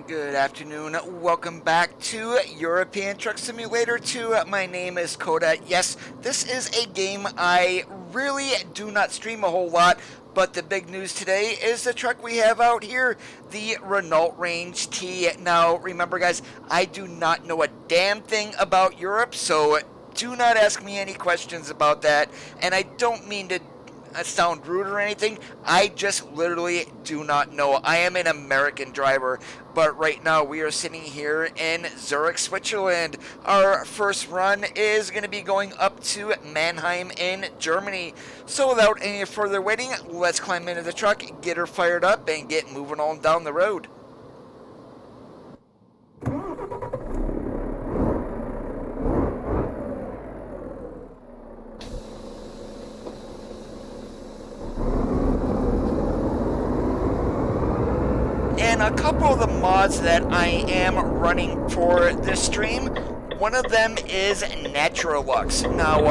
Good afternoon. Welcome back to European Truck Simulator 2. My name is Coda. Yes, this is a game I really do not stream a whole lot, but the big news today is the truck we have out here, the Renault Range T. Now, remember guys, I do not know a damn thing about Europe, so do not ask me any questions about that, and I don't mean to sound rude or anything. I just literally do not know. I am an American driver, but right now we are sitting here in Zurich, Switzerland. Our first run is going to be going up to Mannheim in Germany. So without any further waiting, let's climb into the truck, get her fired up, and get moving on down the road. And a couple of the mods that I am running for this stream, one of them is Naturalux. Now,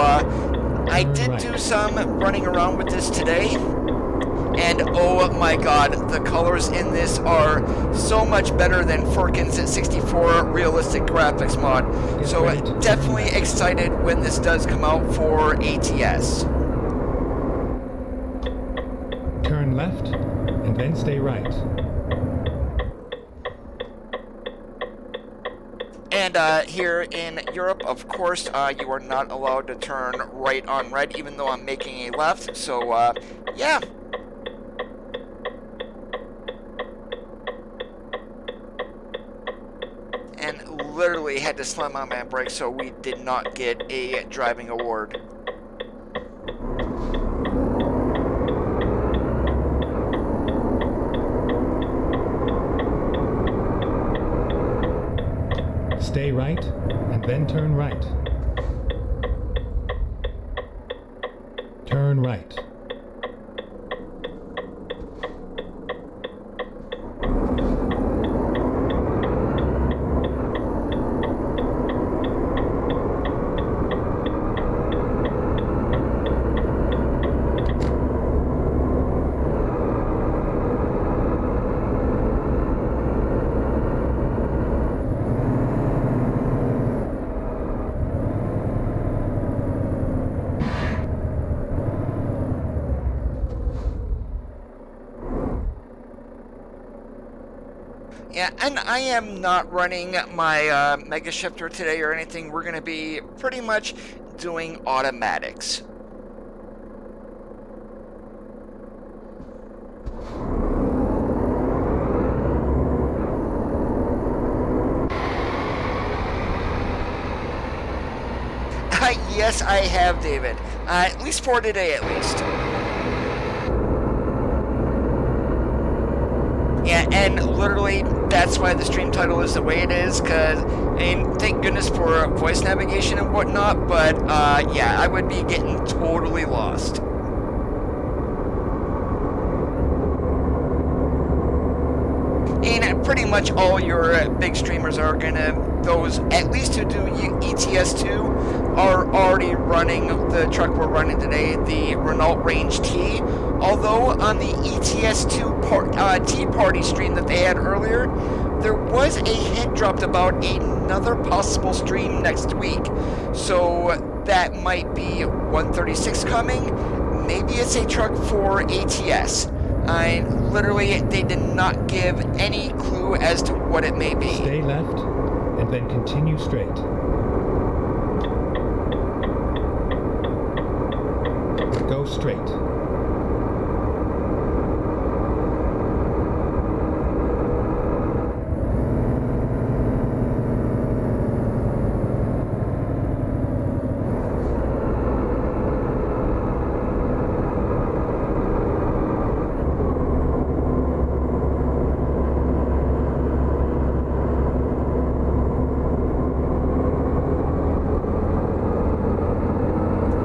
I did do some running around with this today, and oh my god, the colors in this are so much better than Firkin's 64 realistic graphics mod. So definitely excited when this does come out for ATS. Turn left, and then stay right. And here in Europe, of course, you are not allowed to turn right on red, even though I'm making a left. So, yeah. And literally had to slam on my brakes, so we did not get a driving award. Stay right, and then turn right. Turn right. Yeah, and I am not running my Mega Shifter today or anything. We're going to be pretty much doing automatics. Yes, I have, David. At least for today, at least. Yeah, and literally, that's why the stream title is the way it is, because, I mean, thank goodness for voice navigation and whatnot, but, yeah, I would be getting totally lost. And pretty much all your big streamers are gonna, those at least who do ETS2, are already running the truck we're running today, the Renault Range T. Although on the ETS2 Tea Party stream that they had earlier, there was a hint dropped about another possible stream next week. So that might be 136 coming. Maybe it's a truck for ATS. Literally, they did not give any clue as to what it may be. Stay left, and then continue straight. Go straight.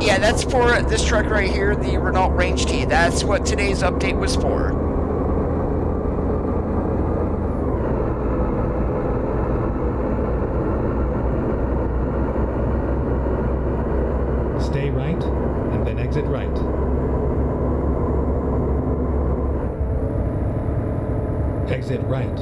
Yeah, that's for this truck right here, the Renault Range T. That's what today's update was for. Stay right, and then exit right. Exit right.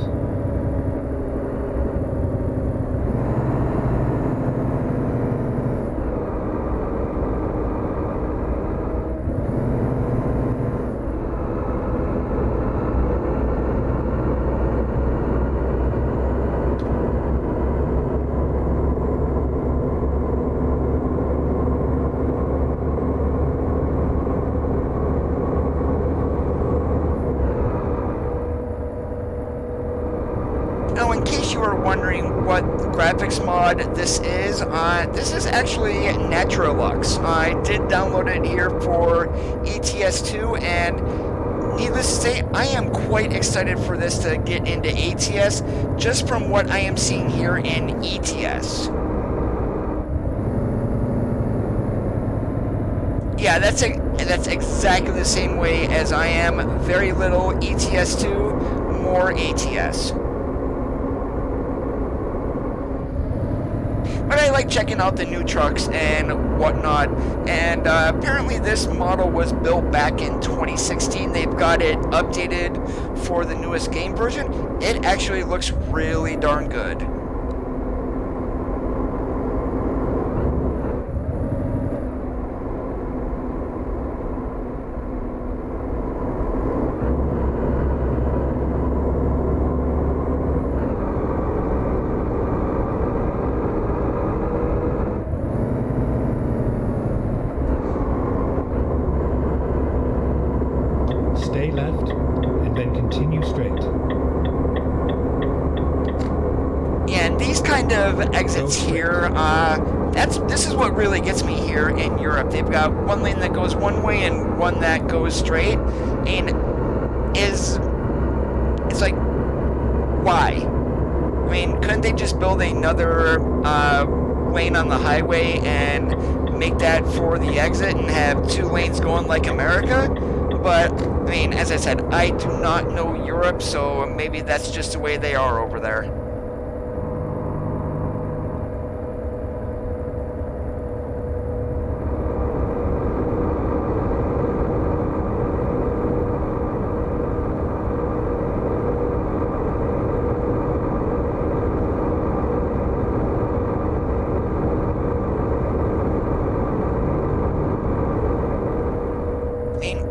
graphics mod this is actually Naturalux. I did download it here for ETS2, and needless to say, I am quite excited for this to get into ATS, just from what I am seeing here in ETS. Yeah, that's exactly the same way as I am. Very little ETS2, more ATS. But I like checking out the new trucks and whatnot, and apparently this model was built back in 2016. They've got it updated for the newest game version. It actually looks really darn good. Stay left, and then continue straight. And these kind of exits here, this is what really gets me here in Europe. They've got one lane that goes one way and one that goes straight, and it's like, why? I mean, couldn't they just build another lane on the highway and make that for the exit and have two lanes going like America? But, I mean, as I said, I do not know Europe, so maybe that's just the way they are over there.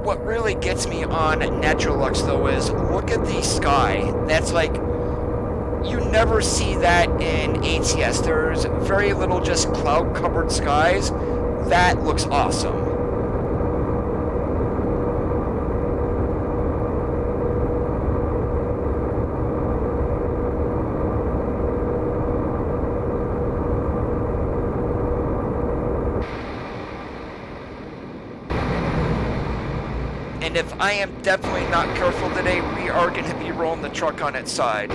What really gets me on Naturalux though is look at the sky. That's like, you never see that in ATS. There's very little just cloud covered skies. That looks awesome. And if I am definitely not careful today, we are going to be rolling the truck on its side.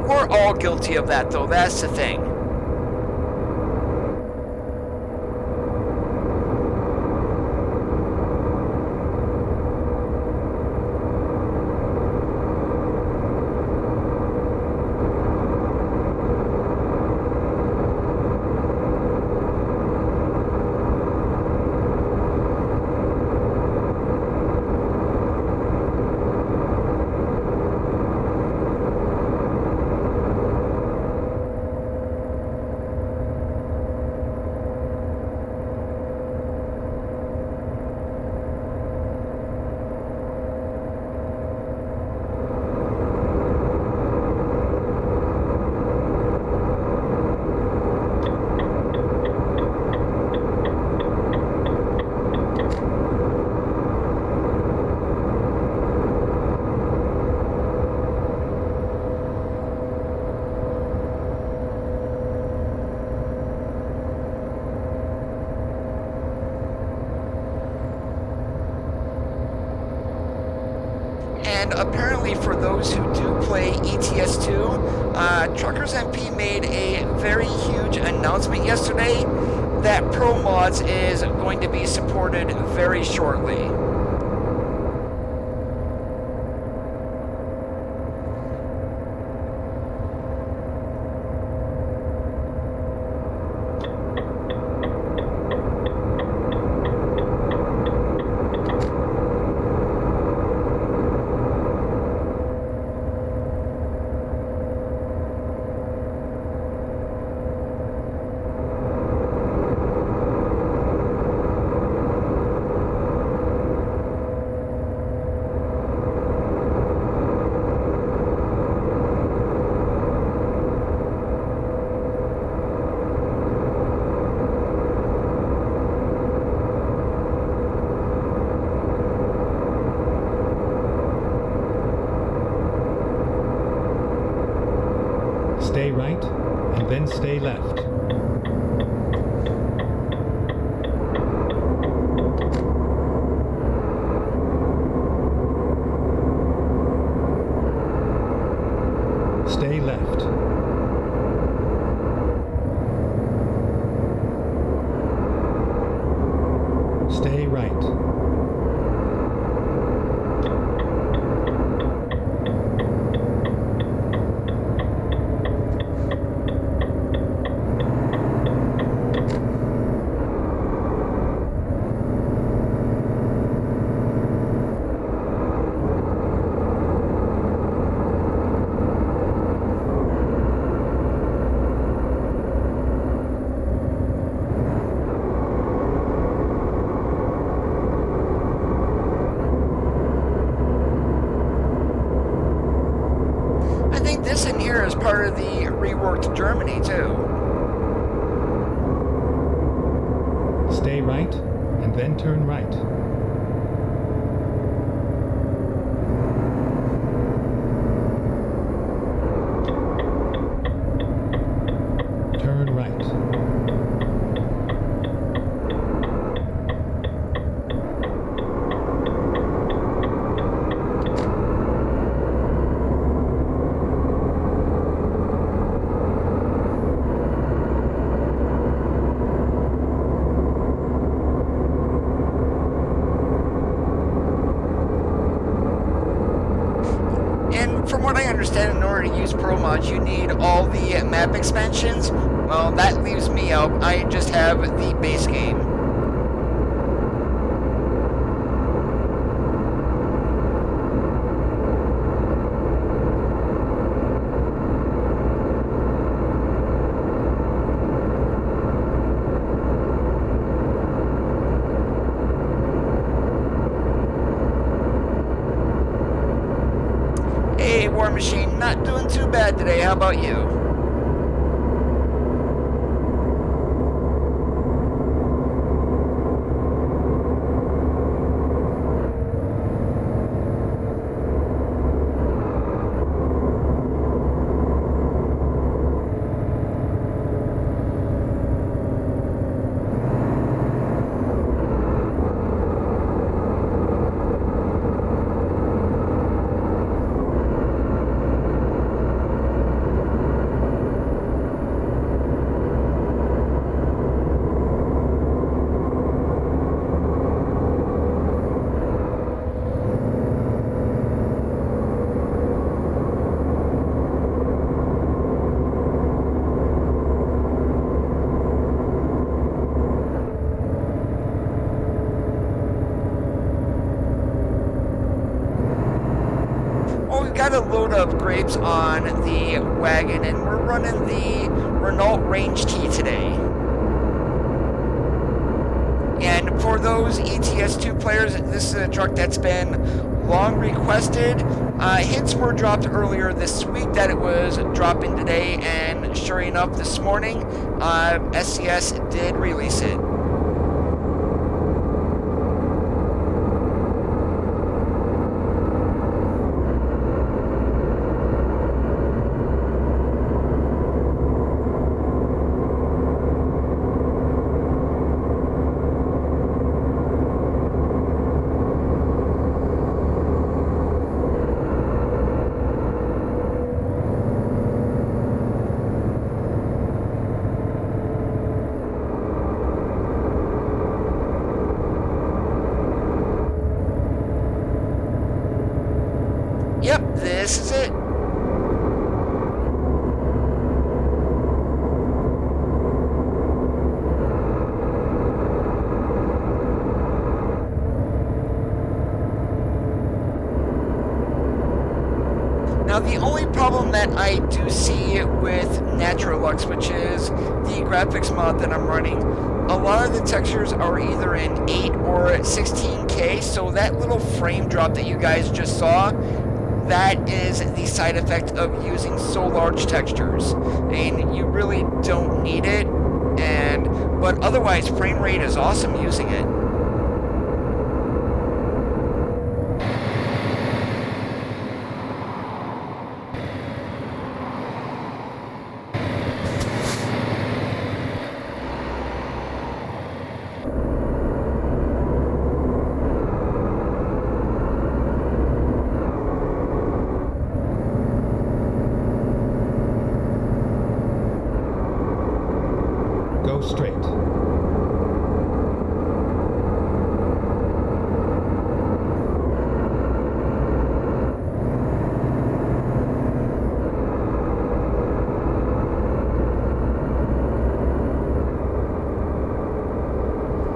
We're all guilty of that, though. That's the thing. And apparently for those who do play ETS2, Truckers MP made a very huge announcement yesterday that Pro Mods is going to be supported very shortly. Stay right, and then stay left. Stay left. Stay right. This in here is part of the reworked Germany too. Stay right, and then turn right. Turn right. From what I understand, in order to use Pro Mods, you need all the map expansions. Well, that leaves me out. I just have the base game. Hey, War Machine, not doing too bad today. How about you? Got a load of grapes on the wagon, and we're running the Renault Range T today. And for those ETS2 players, this is a truck that's been long requested. Hints were dropped earlier this week that it was dropping today, and sure enough, this morning, SCS did release it. Now, the only problem that I do see with Naturalux, which is the graphics mod that I'm running, a lot of the textures are either in 8 or 16K, so that little frame drop that you guys just saw, that is the side effect of using so large textures. And you really don't need it, but otherwise frame rate is awesome using it. Go straight.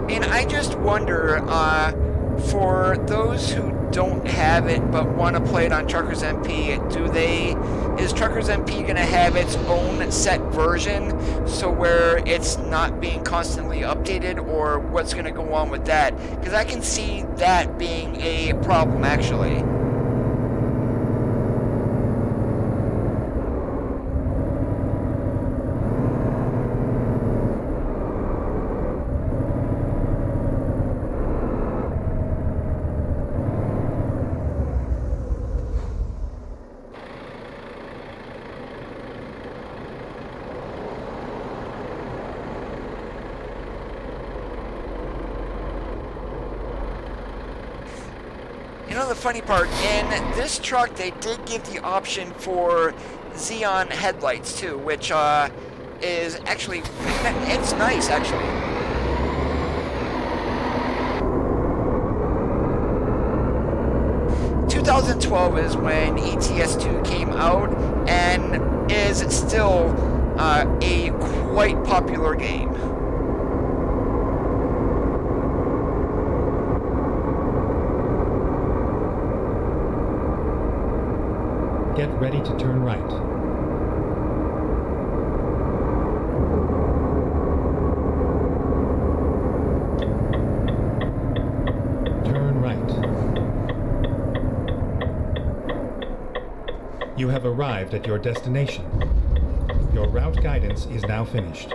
And I just wonder, for those who don't have it but want to play it on Truckers MP, is Truckers MP going to have its own set version, so where it's not being constantly updated, or what's going to go on with that? Because I can see that being a problem, actually. You know, the funny part, in this truck, they did give the option for Xeon headlights, too, which is actually, it's nice, actually. ...2012 is when ETS2 came out, and is still a quite popular game. Get ready to turn right. Turn right. You have arrived at your destination. Your route guidance is now finished.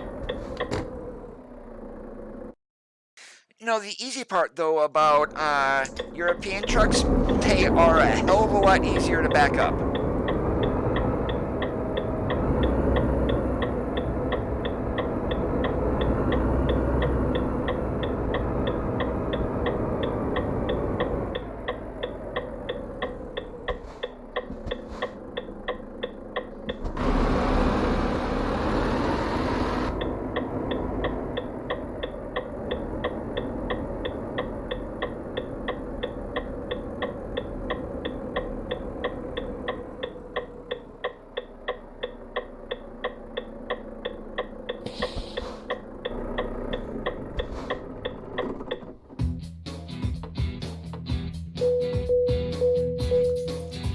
You know, the easy part, though, about European trucks, they are a hell of a lot easier to back up.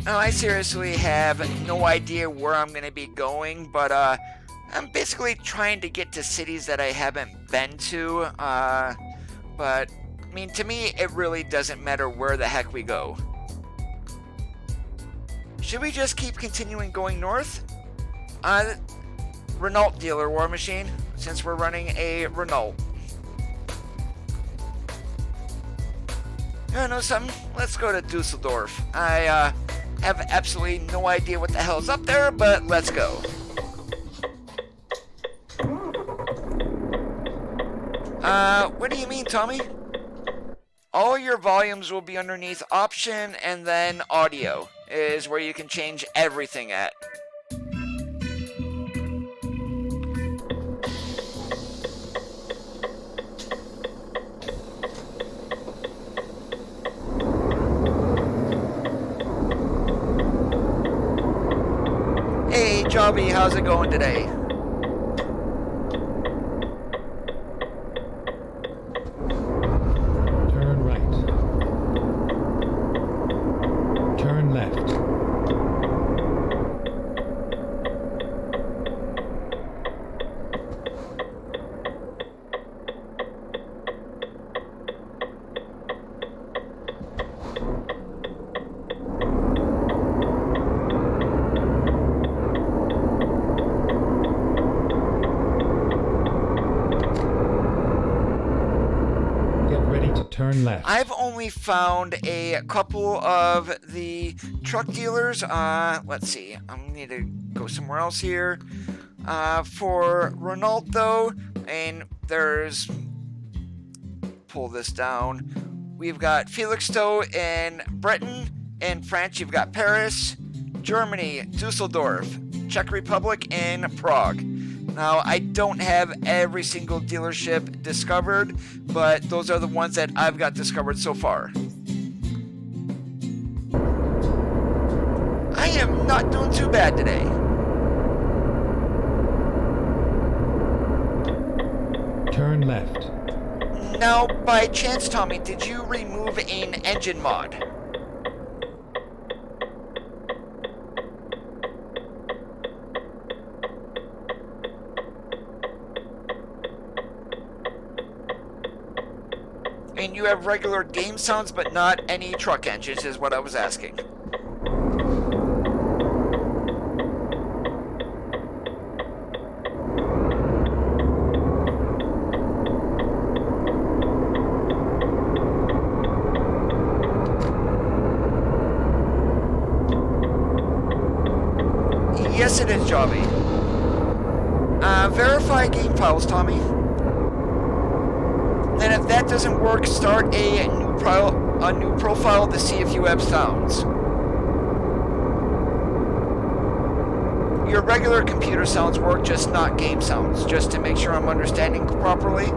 Now, I seriously have no idea where I'm going to be going, but I'm basically trying to get to cities that I haven't been to, but, I mean, to me, it really doesn't matter where the heck we go. Should we just keep continuing going north? Renault dealer, War Machine, since we're running a Renault. You know something? Let's go to Dusseldorf. I have absolutely no idea what the hell's up there, but let's go. What do you mean, Tommy? All your volumes will be underneath option, and then audio is where you can change everything at. Hey, Jobby, how's it going today? Turn right. Turn left. turn left. I've only found a couple of the truck dealers. Let's see. I need to go somewhere else here. For Renault, though, and there's... Pull this down. We've got Felixstowe in Britain. In France, you've got Paris, Germany, Dusseldorf, Czech Republic, and Prague. Now, I don't have every single dealership discovered, but those are the ones that I've got discovered so far. I am not doing too bad today. Turn left. Now, by chance, Tommy, did you remove an engine mod? And you have regular game sounds, but not any truck engines, is what I was asking. Yes, it is, Javi. Verify game files, Tommy. Then if that doesn't work, start a new profile to see if you have sounds. Your regular computer sounds work, just not game sounds, just to make sure I'm understanding properly.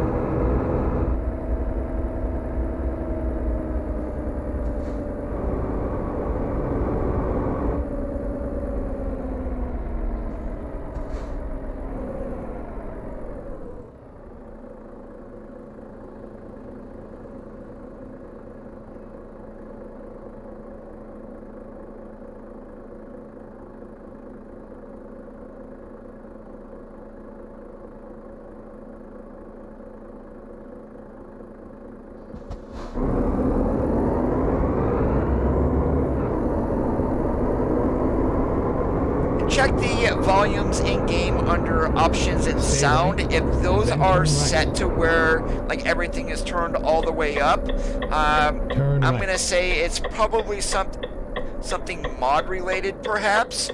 Check the volumes in game under options and sound. If those are set to where like everything is turned all the way up, I'm gonna say it's probably something mod related, perhaps.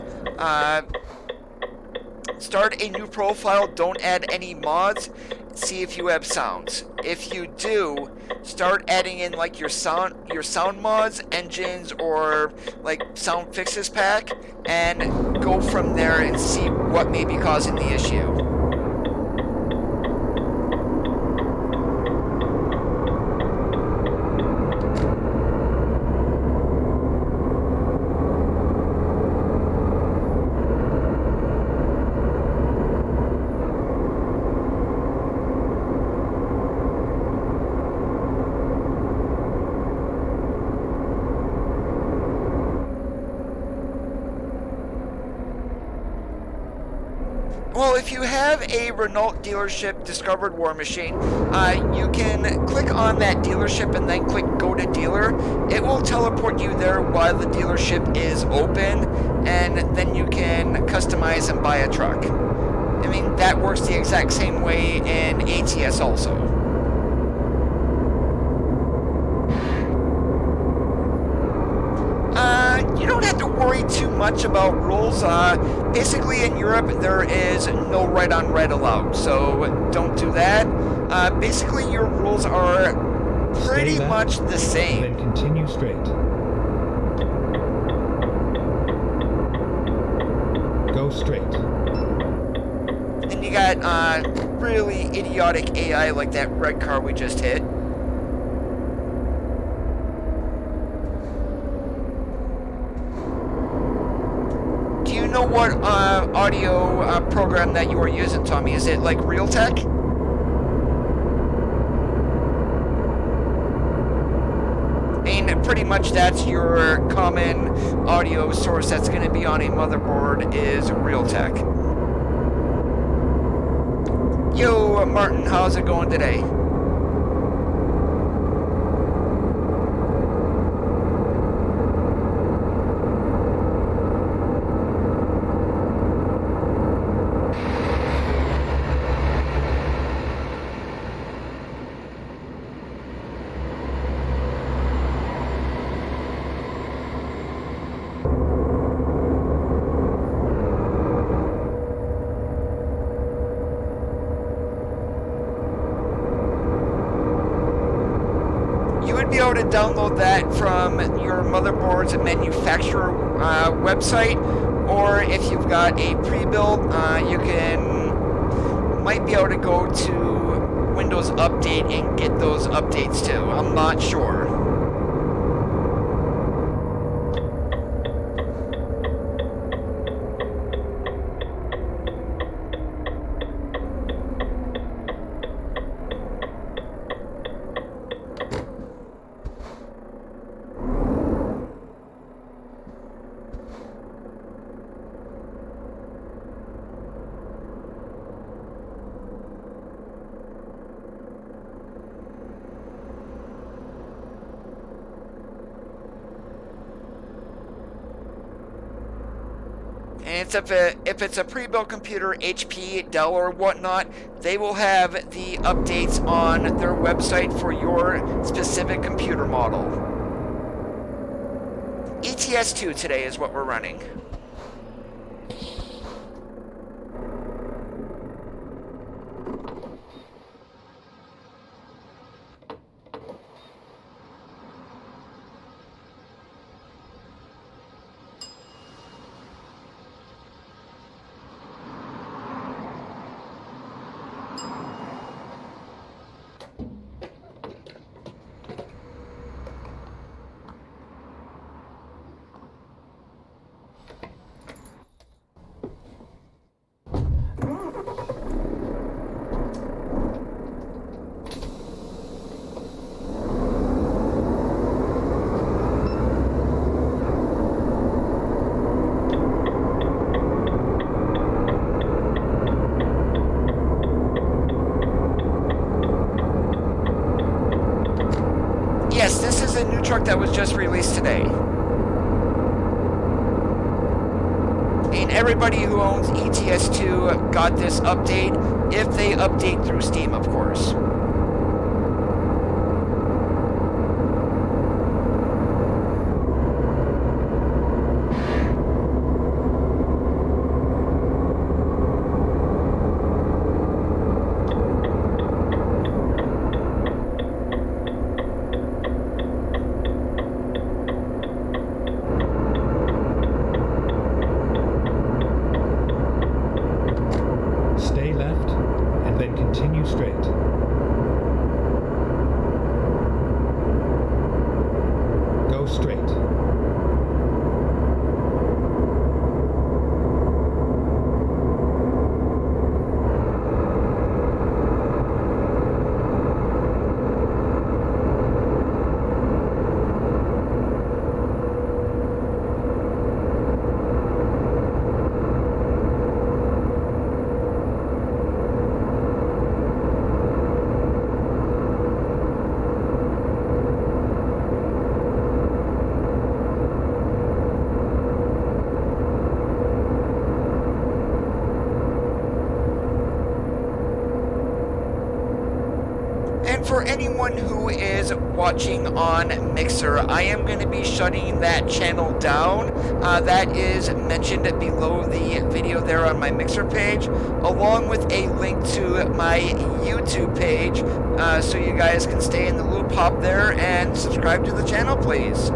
Start a new profile. Don't add any mods. See if you have sounds. If you do, start adding in like your sound mods, engines, or like sound fixes pack, and go from there and see what may be causing the issue. Well, if you have a Renault dealership discovered War Machine, you can click on that dealership and then click Go to Dealer. It will teleport you there while the dealership is open, and then you can customize and buy a truck. I mean, that works the exact same way in ATS also. You don't have to worry too much about rules. Basically, in Europe, there is no right on red allowed, so don't do that. Basically, your rules are pretty much the same. Then continue straight. Go straight. Then you got really idiotic AI like that red car we just hit. Do you know what audio program that you are using, Tommy? Is it like Realtek? And pretty much that's your common audio source that's going to be on a motherboard is Realtek. Yo, Martin, how's it going today? would be able to download that from your motherboard's manufacturer website, or if you've got a pre-built, you might be able to go to Windows Update and get those updates too. I'm not sure. And if it's a pre-built computer, HP, Dell, or whatnot, they will have the updates on their website for your specific computer model. ETS2 today is what we're running. Yes, this is a new truck that was just released today. And everybody who owns ETS2 got this update, if they update through Steam, of course. For anyone who is watching on Mixer, I am going to be shutting that channel down. That is mentioned below the video there on my Mixer page, along with a link to my YouTube page, so you guys can stay in the loop. Hop there and subscribe to the channel, please.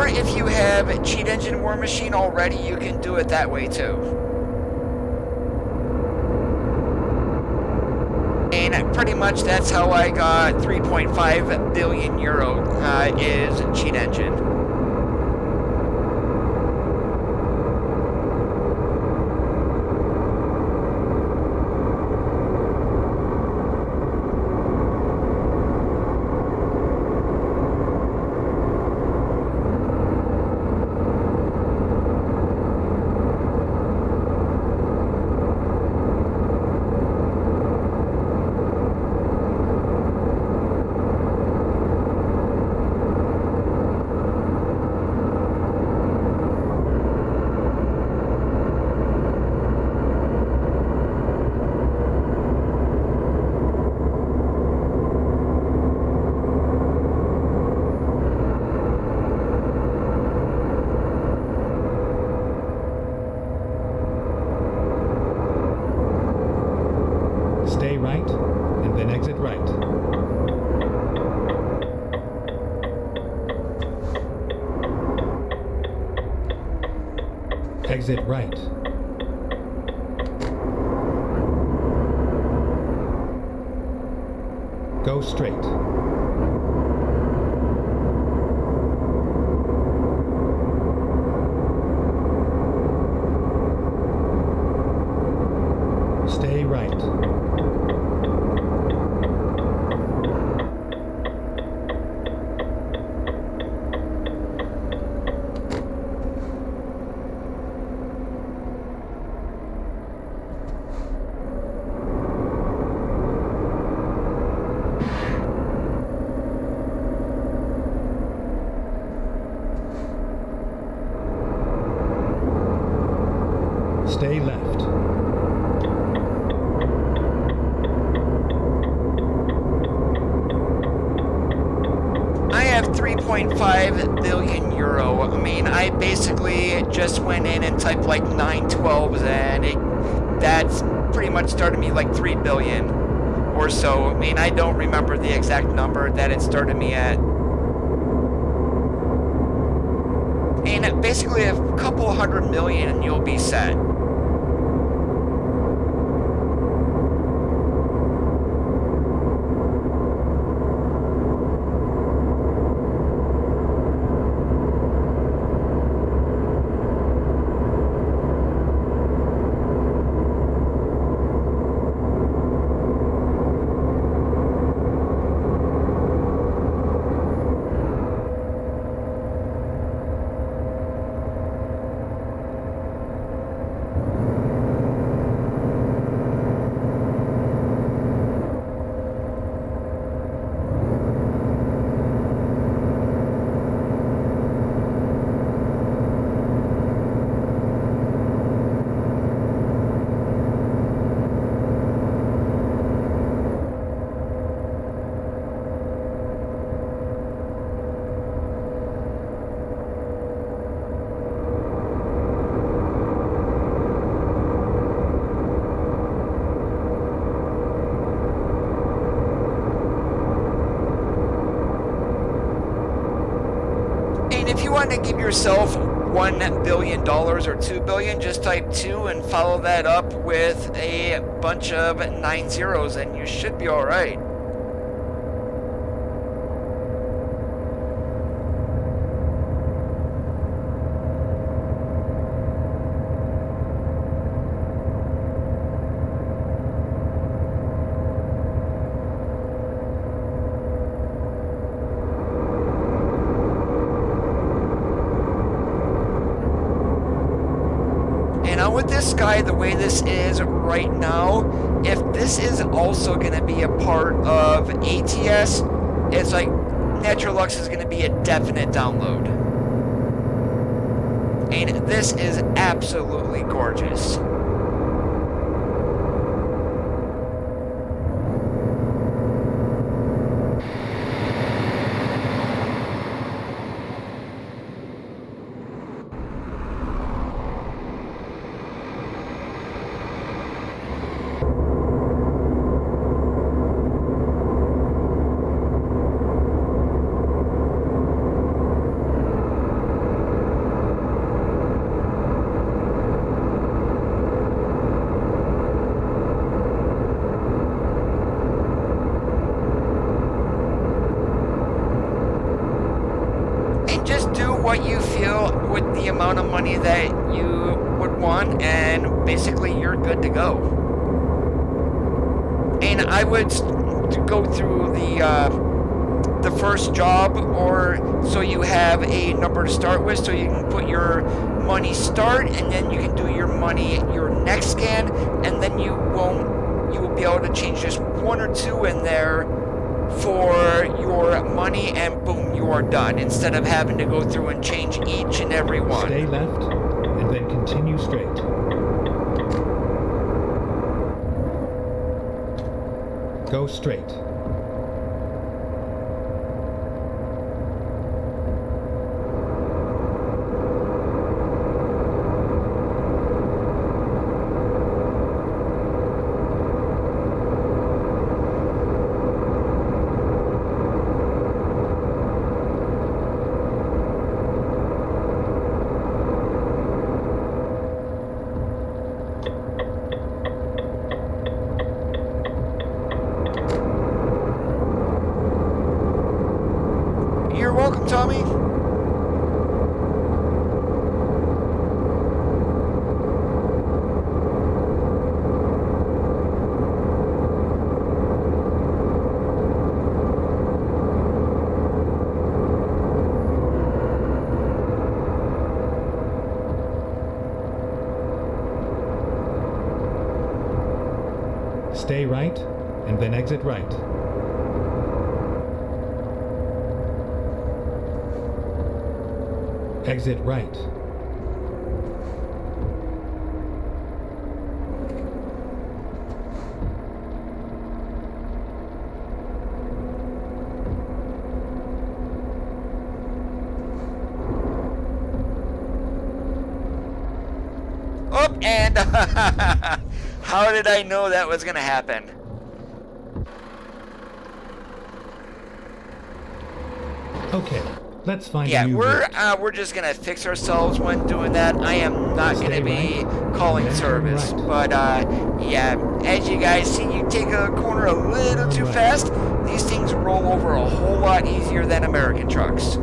If you have Cheat Engine War Machine already, you can do it that way too. And pretty much that's how I got 3.5 billion euro is Cheat Engine. Exit right. Go straight. Stay right. Stay left. I have 3.5 billion euro. I mean, I basically just went in and typed like 912s, and that's pretty much started me like 3 billion or so. I mean, I don't remember the exact number that it started me at. And basically a couple hundred million and you'll be set. If you want to give yourself $1 billion or $2 billion, just type 2 and follow that up with a bunch of 9 zeros and you should be alright. With this guy, the way this is right now, if this is also going to be a part of ATS, it's like Naturalux is going to be a definite download. And this is absolutely gorgeous. What you feel with the amount of money that you would want, and basically you're good to go. And I would go through the first job, or so you have a number to start with, so you can put your money start, and then you can do your money your next scan, and then you will be able to change just 1 or 2 in there for your money, and boom, you are done, instead of having to go through and change each and every one. Stay left and then continue straight. Go straight. You're welcome, Tommy. Stay right, and then exit right. Exit right. Oh, and how did I know that was going to happen? Okay, let's find a new route. We're just gonna fix ourselves when doing that. I am not gonna be calling service, but yeah, as you guys see, you take a corner a little too fast, these things roll over a whole lot easier than American trucks.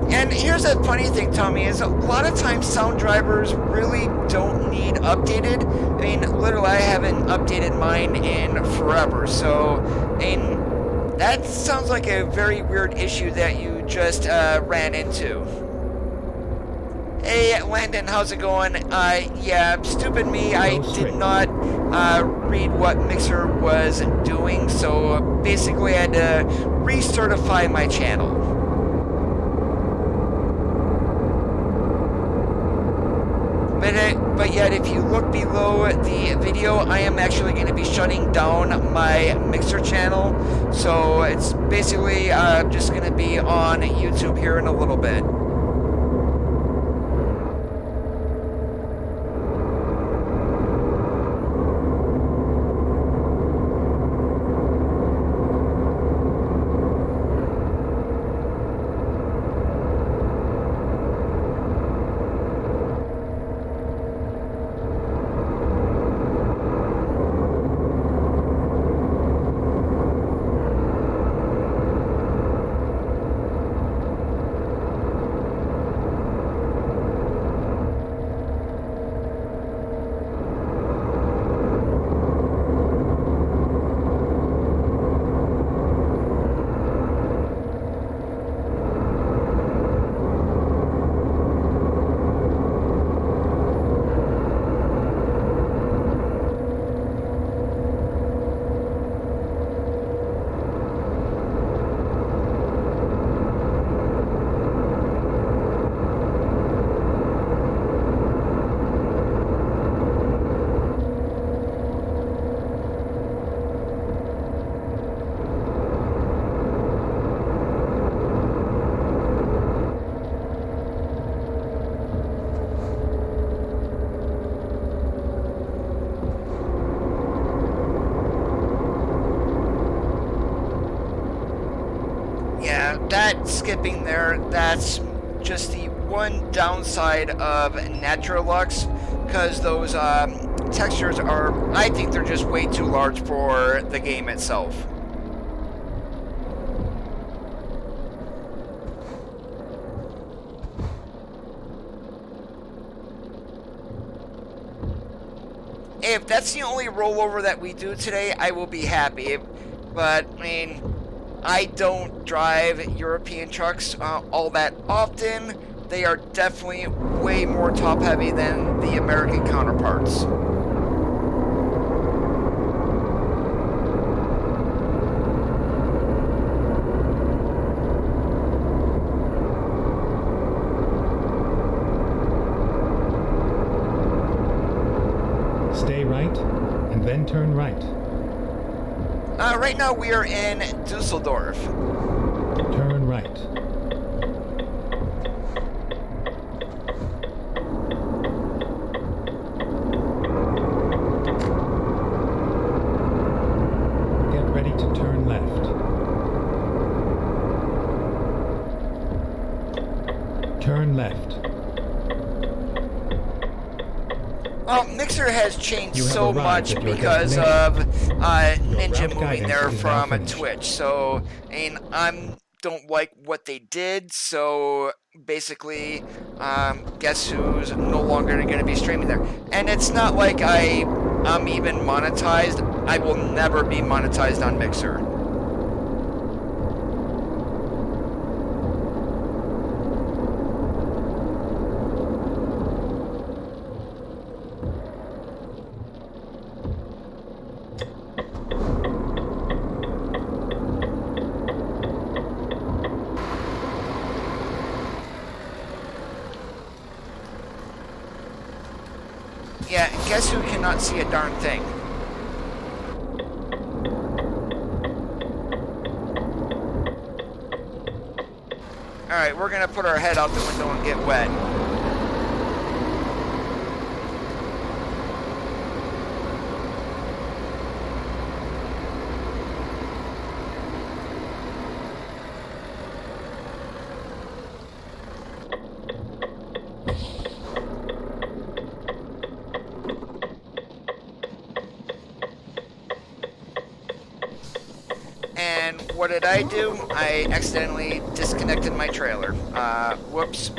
And here's a funny thing, Tommy, is a lot of times sound drivers really don't need updated. I mean, literally, I haven't updated mine in forever, so, I mean, that sounds like a very weird issue that you just ran into. Hey, Landon, how's it going? Yeah, stupid me, I did not read what Mixer was doing, so basically I had to recertify my channel. But yet, if you look below the video, I am actually going to be shutting down my Mixer channel. So it's basically just going to be on YouTube here in a little bit. That skipping there, that's just the one downside of Naturalux, because those textures are, I think they're just way too large for the game itself. If that's the only rollover that we do today, I will be happy, but I mean, I don't drive European trucks all that often. They are definitely way more top heavy than the American counterparts. Stay right, and then turn right. Right now we are in Dusseldorf. Turn right. Turn left. Well, Mixer has changed You have so arrived much at your because of Ninja route moving guidance there is now from finished. Twitch. So, I mean, don't like what they did. So basically, guess who's no longer going to be streaming there? And it's not like I'm even monetized. I will never be monetized on Mixer. Yeah, guess who cannot see a darn thing? Alright, we're gonna put our head out the window and get wet. And what did I do? I accidentally disconnected my trailer. Whoops.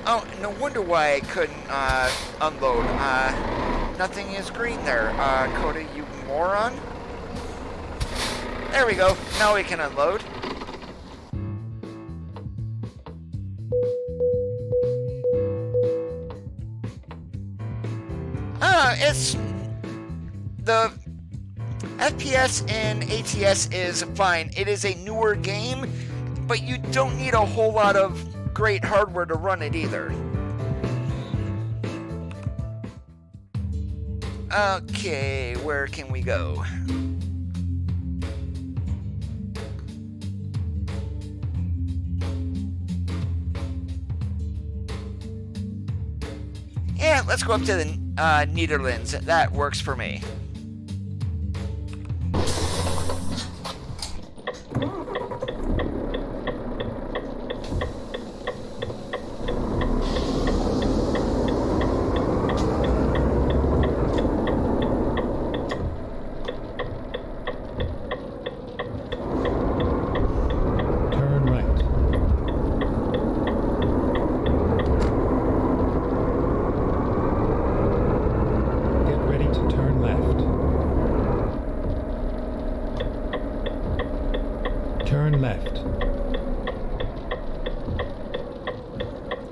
Oh, no wonder why I couldn't unload. Nothing is green there. Coda, you moron. There we go. Now we can unload. It's the FPS in ATS is fine. It is a newer game, but you don't need a whole lot of great hardware to run it either. Okay, where can we go? Yeah, let's go up to the Netherlands. That works for me.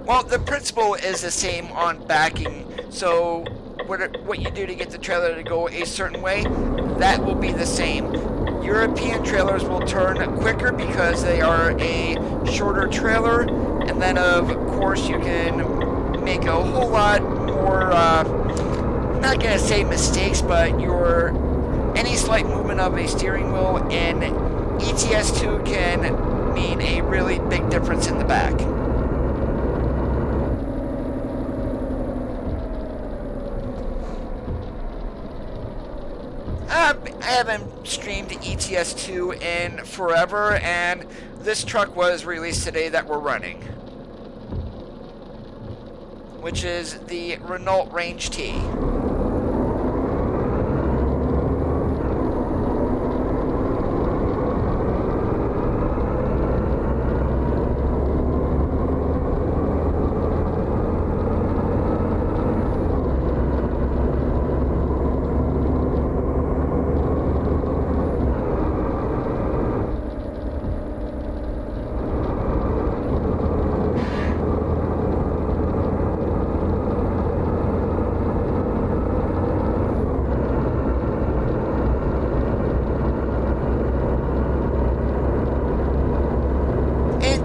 Well, the principle is the same on backing, so what you do to get the trailer to go a certain way, that will be the same. European trailers will turn quicker because they are a shorter trailer, and then of course you can make a whole lot more, I'm not going to say mistakes, but any slight movement of a steering wheel in ETS2 can mean a really big difference in the back. I haven't streamed ETS2 in forever, and this truck was released today that we're running, which is the Renault Range T.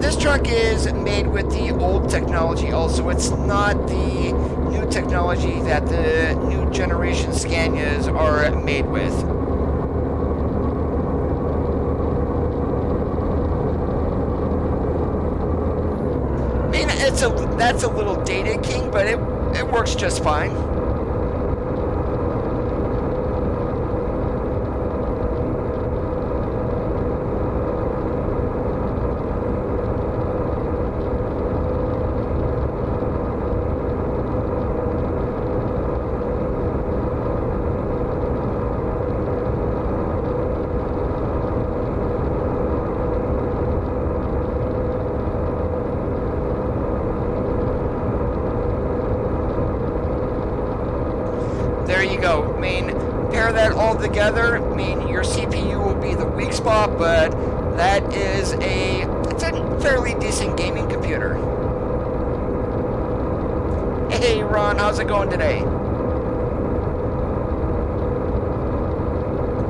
This truck is made with the old technology also. It's not the new technology that the new generation Scanias are made with. I mean, that's a little dated, King, but it works just fine. There you go. I mean, pair that all together. I mean, your CPU will be the weak spot, but that is it's a fairly decent gaming computer. Hey, Ron, how's it going today?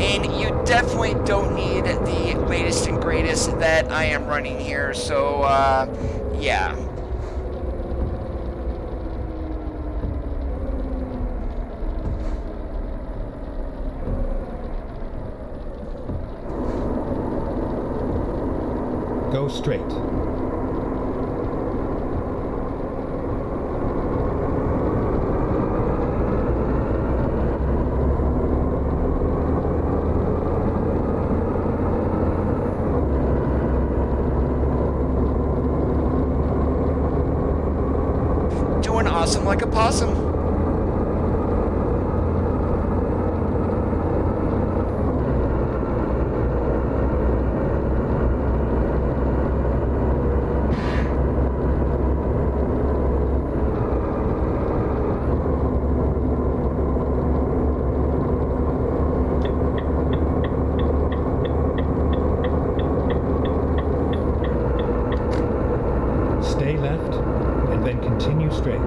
And you definitely don't need the latest and greatest that I am running here, so, yeah. Go straight. Doing awesome like a possum. Stay left, and then continue straight.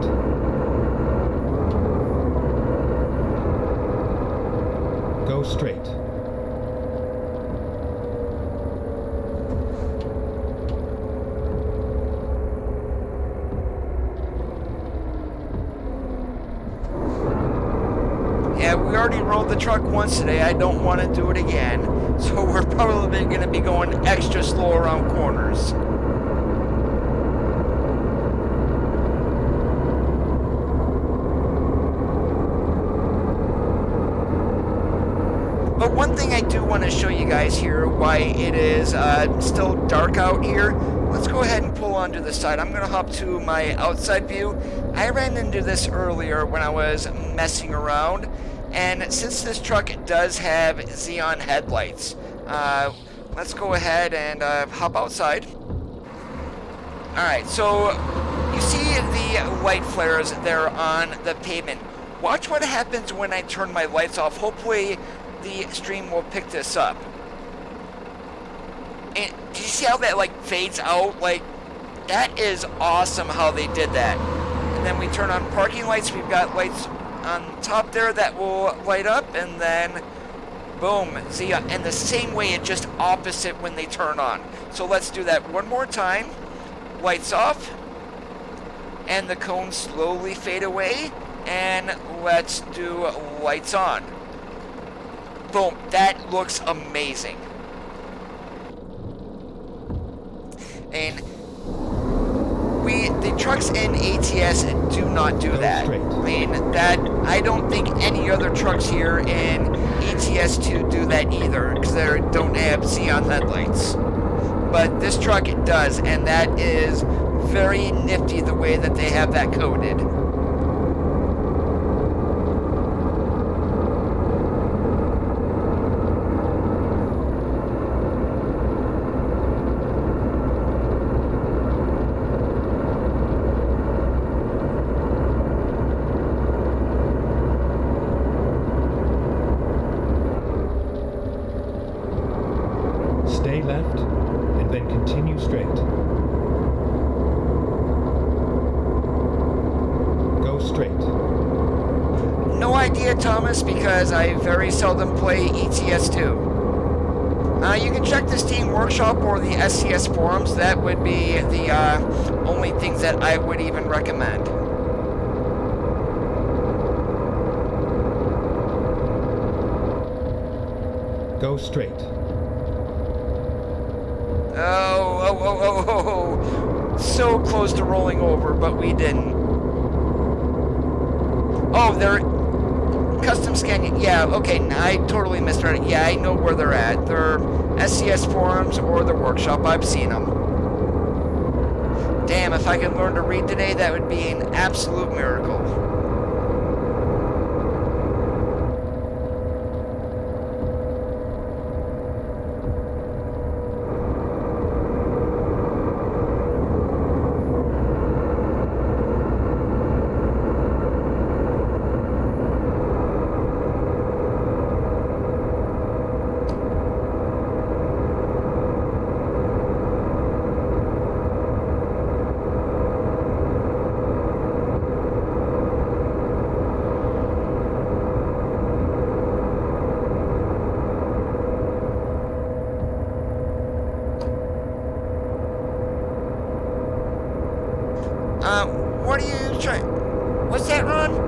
Go straight. Yeah, we already rode the truck once today. I don't want to do it again. So we're probably going to be going extra slow around corners. But one thing I do want to show you guys here, why it is still dark out here. Let's go ahead and pull onto the side. I'm going to hop to my outside view. I ran into this earlier when I was messing around. And since this truck does have xenon headlights, let's go ahead and hop outside. Alright, so you see the light flares there on the pavement. Watch what happens when I turn my lights off. Hopefully the stream will pick this up. And do you see how that like fades out? Like, that is awesome how they did that. And then we turn on parking lights. We've got lights on top there that will light up, and then boom, xenon. And the same way, it just opposite when they turn on. So let's do that one more time. Lights off, and the cones slowly fade away, and let's do lights on. Boom, that looks amazing. And the trucks in ATS do not do that. I mean, that, I don't think any other trucks here in ETS2 do that either, because they don't have xenon headlights. But this truck does, and that is very nifty the way that they have that coded. Stay left, and then continue straight. Go straight. No idea, Thomas, because I very seldom play ETS2. You can check the Steam Workshop or the SCS forums. That would be the only things that I would even recommend. Go straight. Oh. so close to rolling over, but we didn't. Oh, they're custom scanning. Yeah, okay, I totally misread it. Yeah, I know where they're at. They're SCS forums or the workshop. I've seen them. Damn, if I could learn to read today, that would be an absolute miracle. What are you trying? What's that, Ron?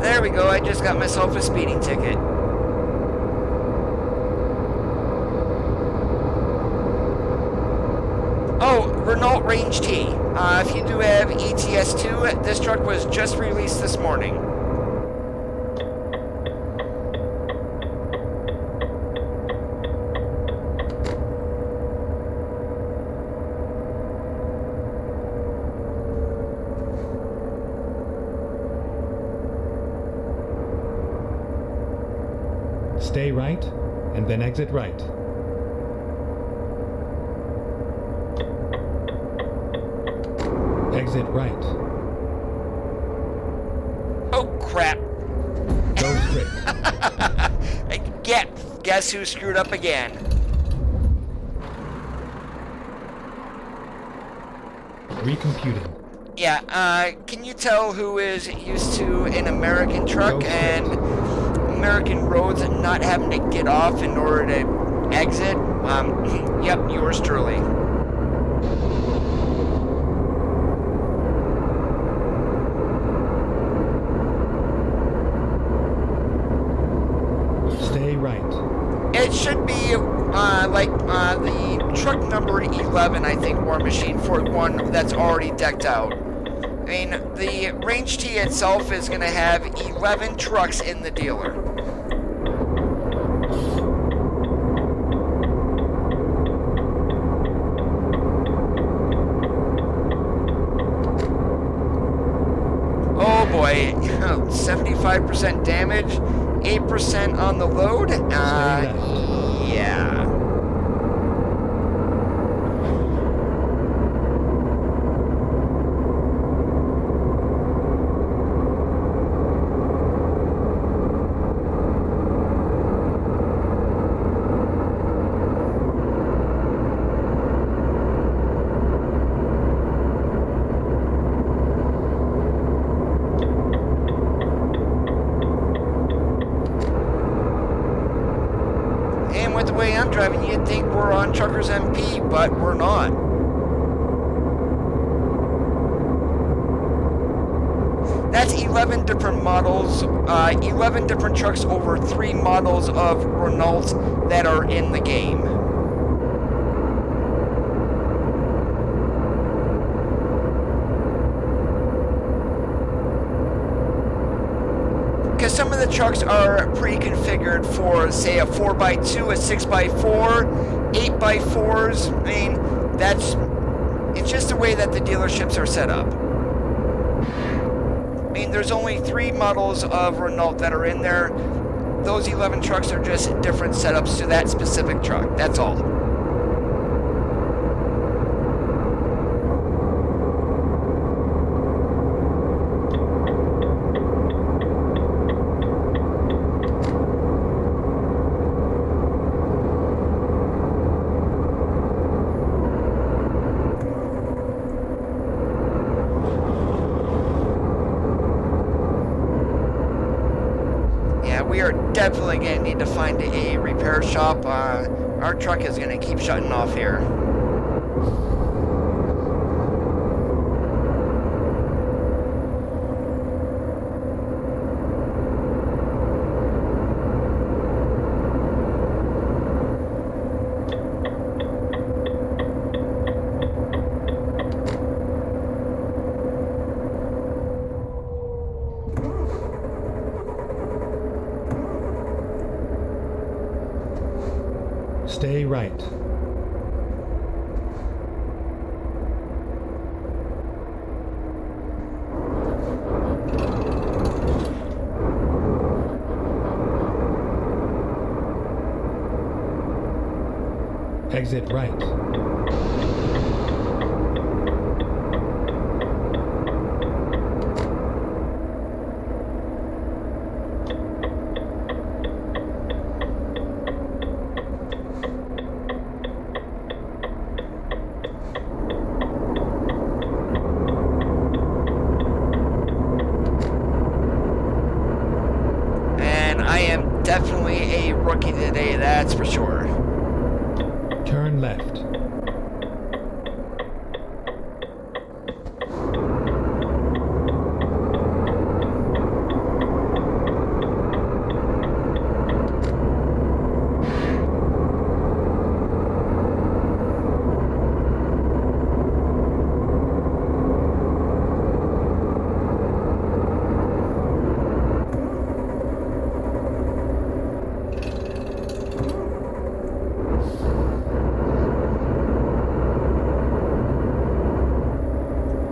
There we go, I just got myself a speeding ticket. Oh, Renault Range T. If you do have ETS2, this truck was just released this morning. Stay right, and then exit right. Exit right. Oh, crap. Go straight. Guess who screwed up again? Recomputing. Yeah, can you tell who is used to an American truck and American roads and not having to get off in order to exit? Yep, yours truly. Stay right. It should be the truck number 11, I think, War Machine, for one that's already decked out. I mean, the Range T itself is going to have 11 trucks in the dealer. Oh boy, 75% damage, 8% on the load. Yeah. With the way I'm driving, you'd think we're on Truckers MP, but we're not. That's 11 different models, 11 different trucks over 3 models of Renault that are in the game. Because some of the trucks are pre-configured for, say, a 4x2, a 6x4, 8x4s. I mean, it's just the way that the dealerships are set up. I mean, there's only 3 models of Renault that are in there. Those 2011 trucks are just different setups to that specific truck. That's all. We are definitely going to need to find a repair shop. Our truck is going to keep shutting off here. Stay right. Exit right. Definitely a rookie today, that's for sure. Turn left.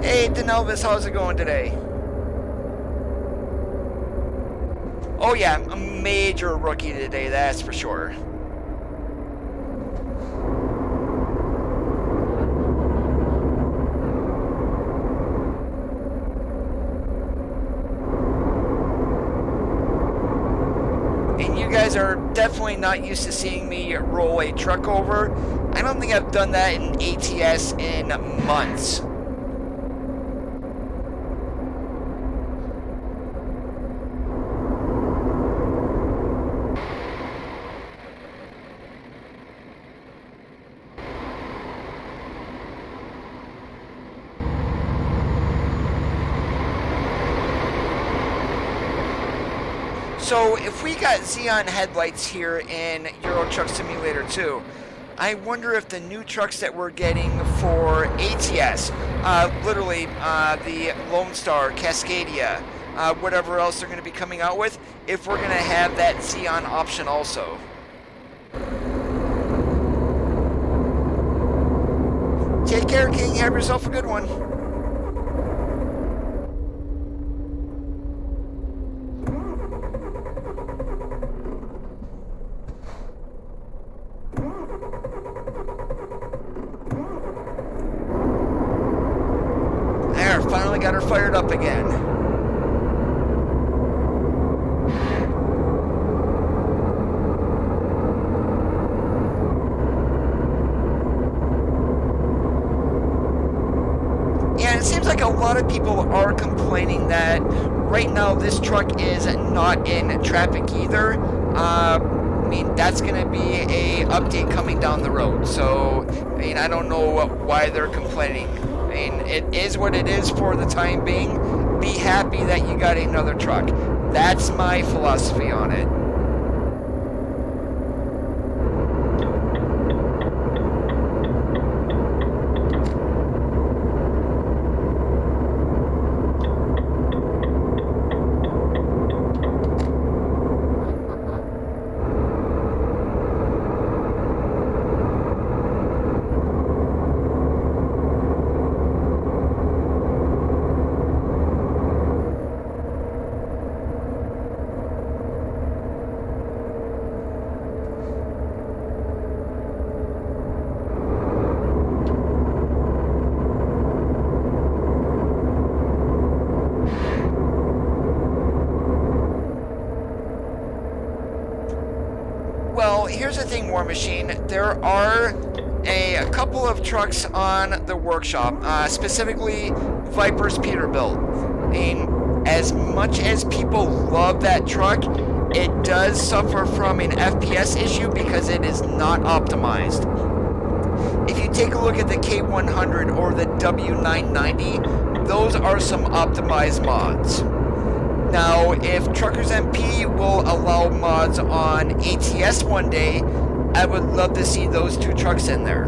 Hey, Elvis, how's it going today? Oh yeah, a major rookie today, that's for sure. And you guys are definitely not used to seeing me roll a truck over. I don't think I've done that in ATS in months. So if we got Xeon headlights here in Euro Truck Simulator 2, I wonder if the new trucks that we're getting for ATS, literally the Lone Star, Cascadia, whatever else they're going to be coming out with, if we're going to have that Xeon option also. Take care, King. Have yourself a good one. There, finally got her fired up again. And it seems like a lot of people are complaining that right now this truck is not in traffic either. I mean, that's going to be a update coming down the road. So, I mean, I don't know why they're complaining. I mean, it is what it is for the time being. Be happy that you got another truck. That's my philosophy on it. Well, here's the thing, War Machine. There are a couple of trucks on the workshop, specifically Viper's Peterbilt. I mean, as much as people love that truck, it does suffer from an FPS issue because it is not optimized. If you take a look at the K100 or the W990, those are some optimized mods. Now, if Truckers MP will allow mods on ATS one day, I would love to see those two trucks in there.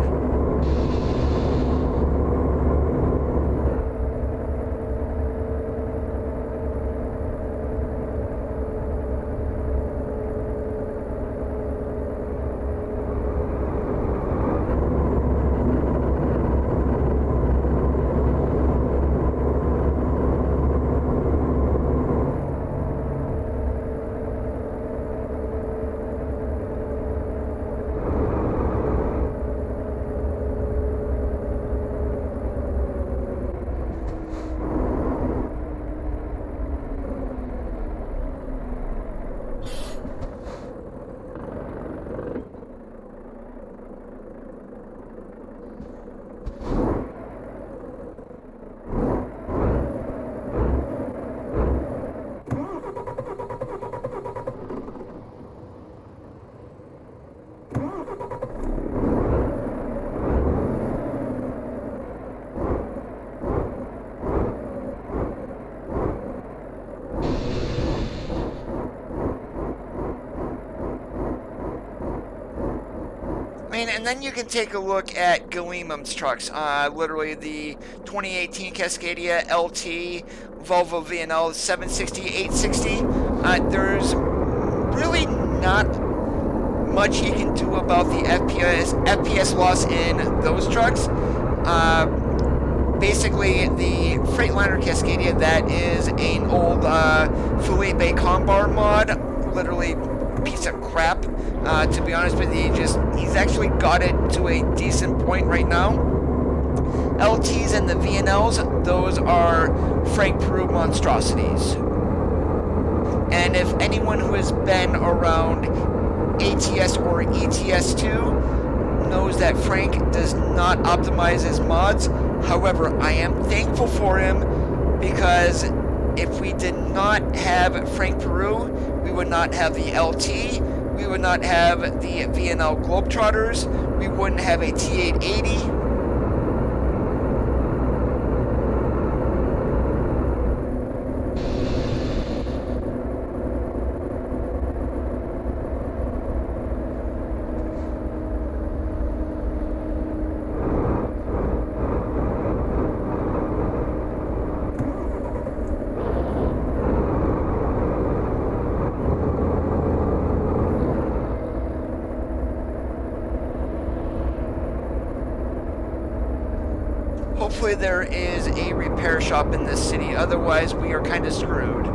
I mean, and then you can take a look at Galimum's trucks. Literally the 2018 Cascadia LT, Volvo VNL 760, 860. There's really not much he can do about the FPS loss in those trucks. Basically, the Freightliner Cascadia, that is an old Felipe Combar mod, literally piece of crap. To be honest with you, he's actually got it to a decent point right now. LTs and the VNLs, those are Frank Peru monstrosities. And if anyone who has been around ATS or ETS2 knows that Frank does not optimize his mods. However, I am thankful for him because if we did not have Frank Peru, we would not have the LT, we would not have the VNL Globetrotters, we wouldn't have a T880. Hopefully there is a repair shop in this city, otherwise we are kind of screwed.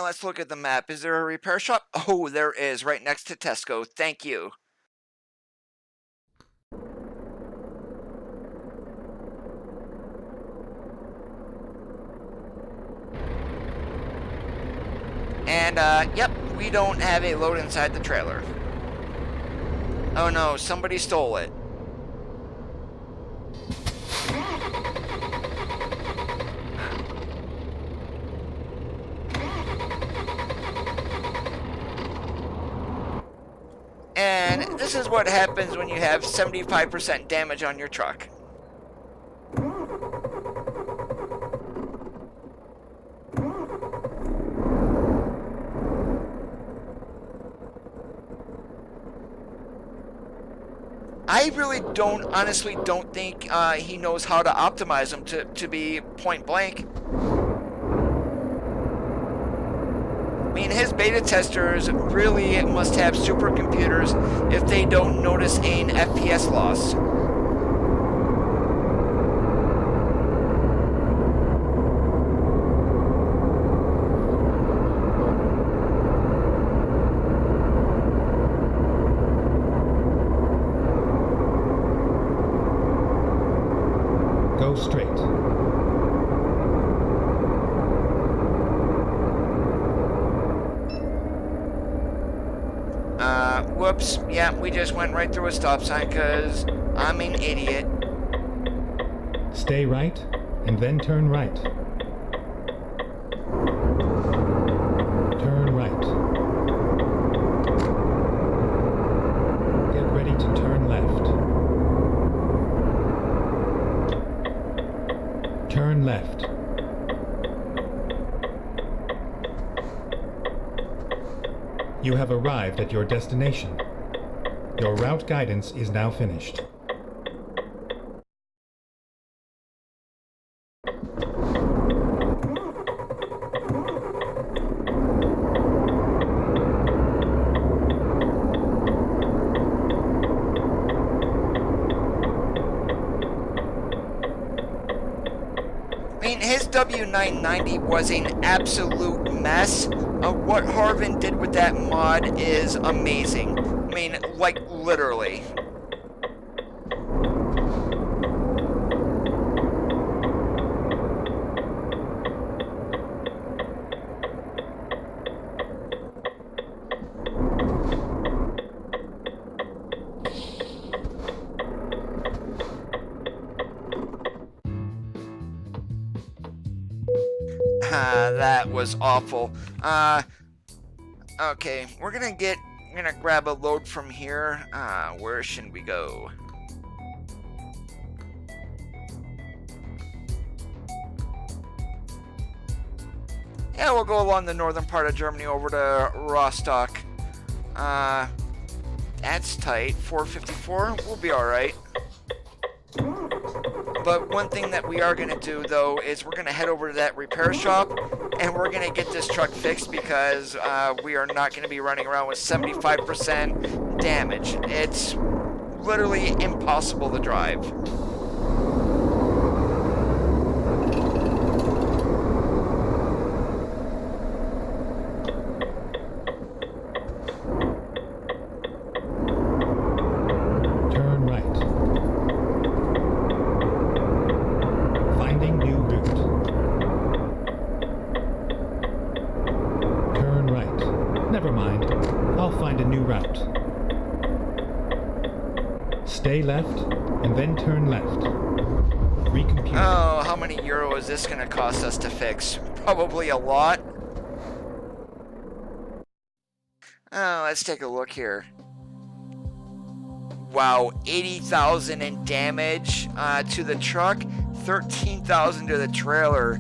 Let's look at the map. Is there a repair shop? Oh, there is, right next to Tesco. Thank you. And, yep, we don't have a load inside the trailer. Oh no, somebody stole it. And this is what happens when you have 75% damage on your truck. I I really honestly don't think he knows how to optimize them to be point blank. I mean, his beta testers really must have supercomputers if they don't notice an FPS loss. Go straight. Whoops. Yeah, we just went right through a stop sign because I'm an idiot. Stay right, and then turn right. Turn right. Get ready to turn left. Turn left. You have arrived at your destination. Your route guidance is now finished. I mean, his W990 was an absolute mess. What Harvin did with that mod is amazing. I mean, like, literally. That was awful. Okay, we're gonna grab a load from here. Where should we go? Yeah, we'll go along the northern part of Germany over to Rostock. That's tight. 454, we'll be alright. But one thing that we are going to do, though, is we're going to head over to that repair shop, and we're going to get this truck fixed because we are not going to be running around with 75% damage. It's literally impossible to drive. Stay left, and then turn left. Recompute. Oh, how many euro is this going to cost us to fix? Probably a lot. Oh, let's take a look here. Wow, 80,000 in damage to the truck, 13,000 to the trailer,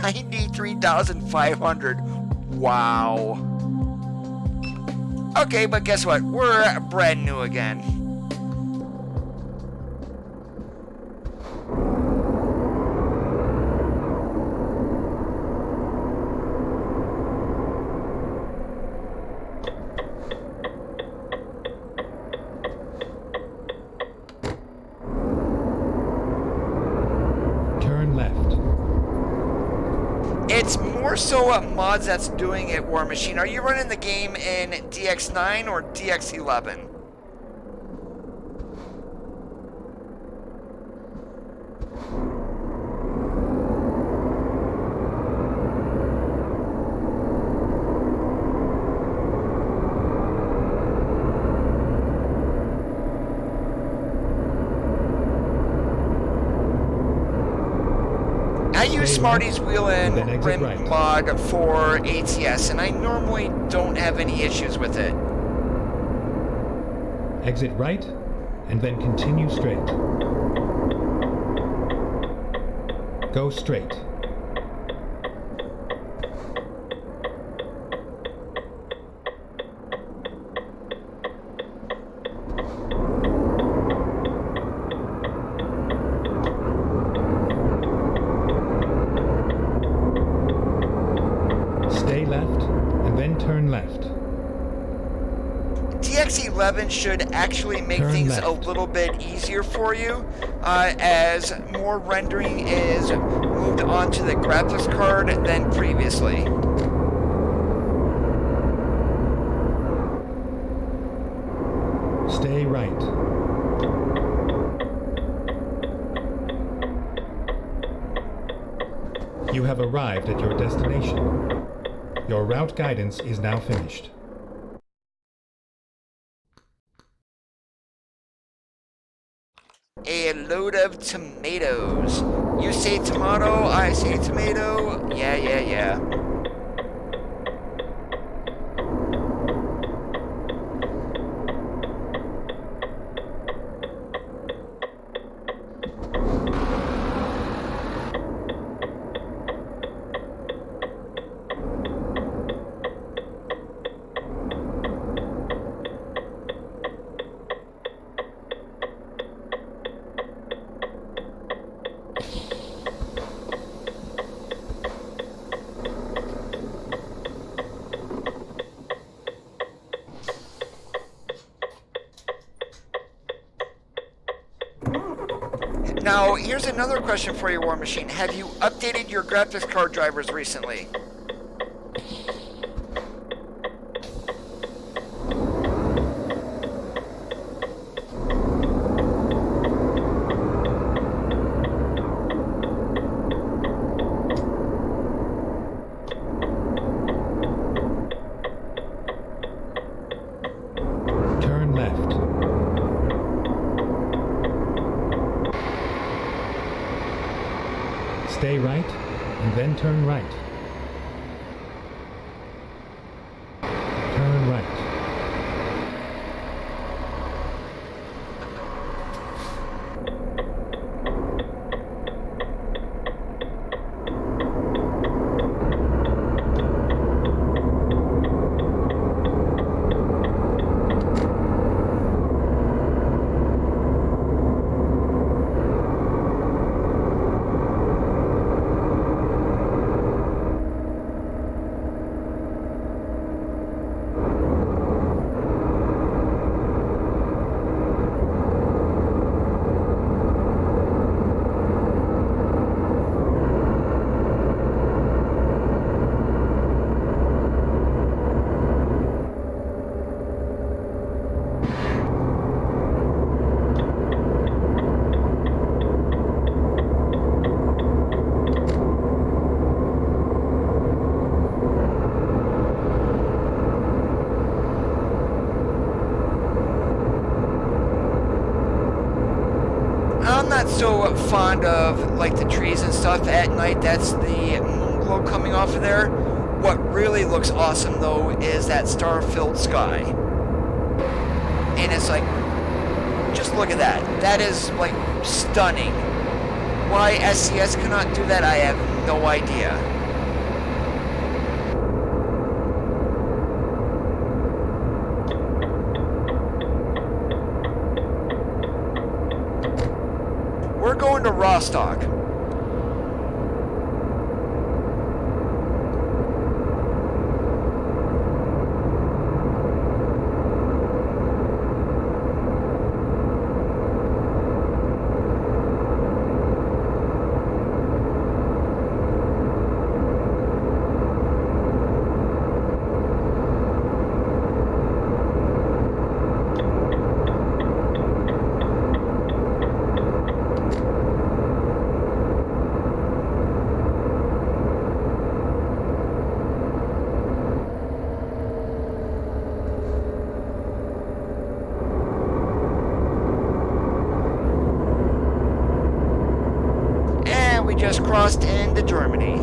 93,500. Wow. Okay, but guess what? We're brand new again. It's more so mods that's doing it, War Machine. Are you running the game in DX9 or DX11? I use Smarty's Wheel and Rim mod for ATS, and I normally don't have any issues with it. Exit right, and then continue straight. Go straight. TX11 should actually make Turn things left. a little bit easier for you, as more rendering is moved onto the graphics card than previously. Stay right. You have arrived at your destination. Your route guidance is now finished. A load of tomatoes. You say tomato, I say tomato. Yeah, yeah, yeah. Now, here's another question for you, War Machine. Have you updated your graphics card drivers recently? Turn left. Stay right, and then turn right. Turn right. I'm not so fond of like the trees and stuff at night. That's the moon glow coming off of there. What really looks awesome though is that star-filled sky. And it's like, just look at that. That is like stunning. Why SCS cannot do that, I have no idea. We're going to Rostock. We just crossed into Germany.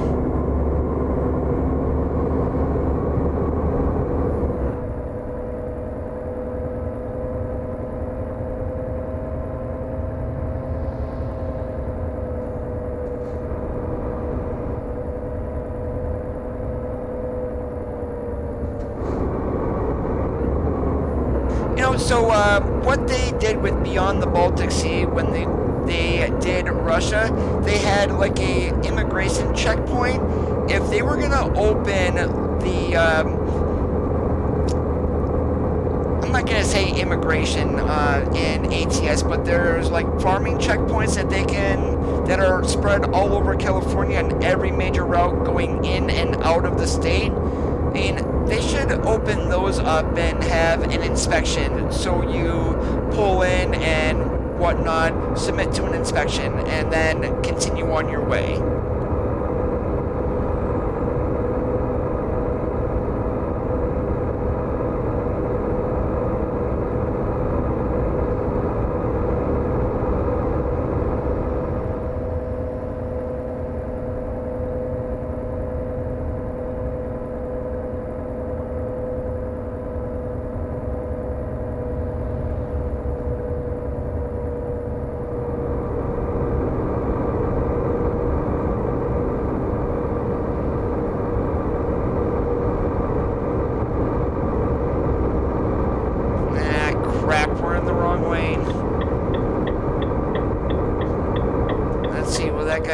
You know, so what they did with Beyond the Baltic Sea when they did Russia, they had like a immigration checkpoint. If they were gonna open the, I'm not gonna say immigration in ATS, but there's like farming checkpoints that are spread all over California and every major route going in and out of the state. I mean, they should open those up and have an inspection, so you pull in and whatnot, submit to an inspection, and then continue on your way.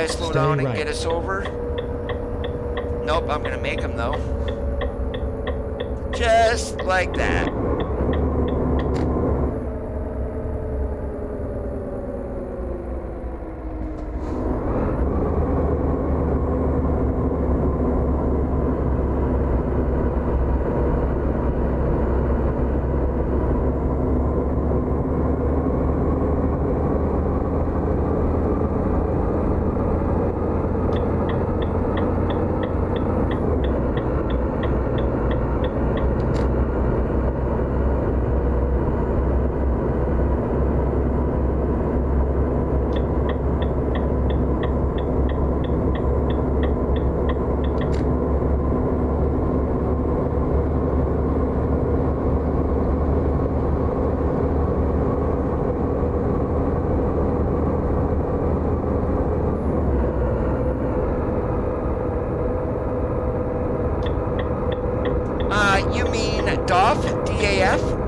Slow down and get us over. Nope, I'm gonna make him though. Just like that. You mean DAF? DAF?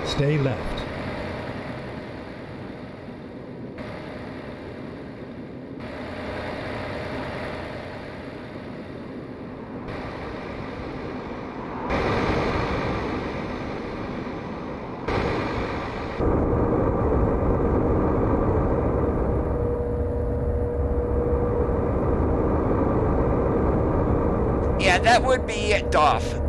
Stay left. Yeah, that would be DOF.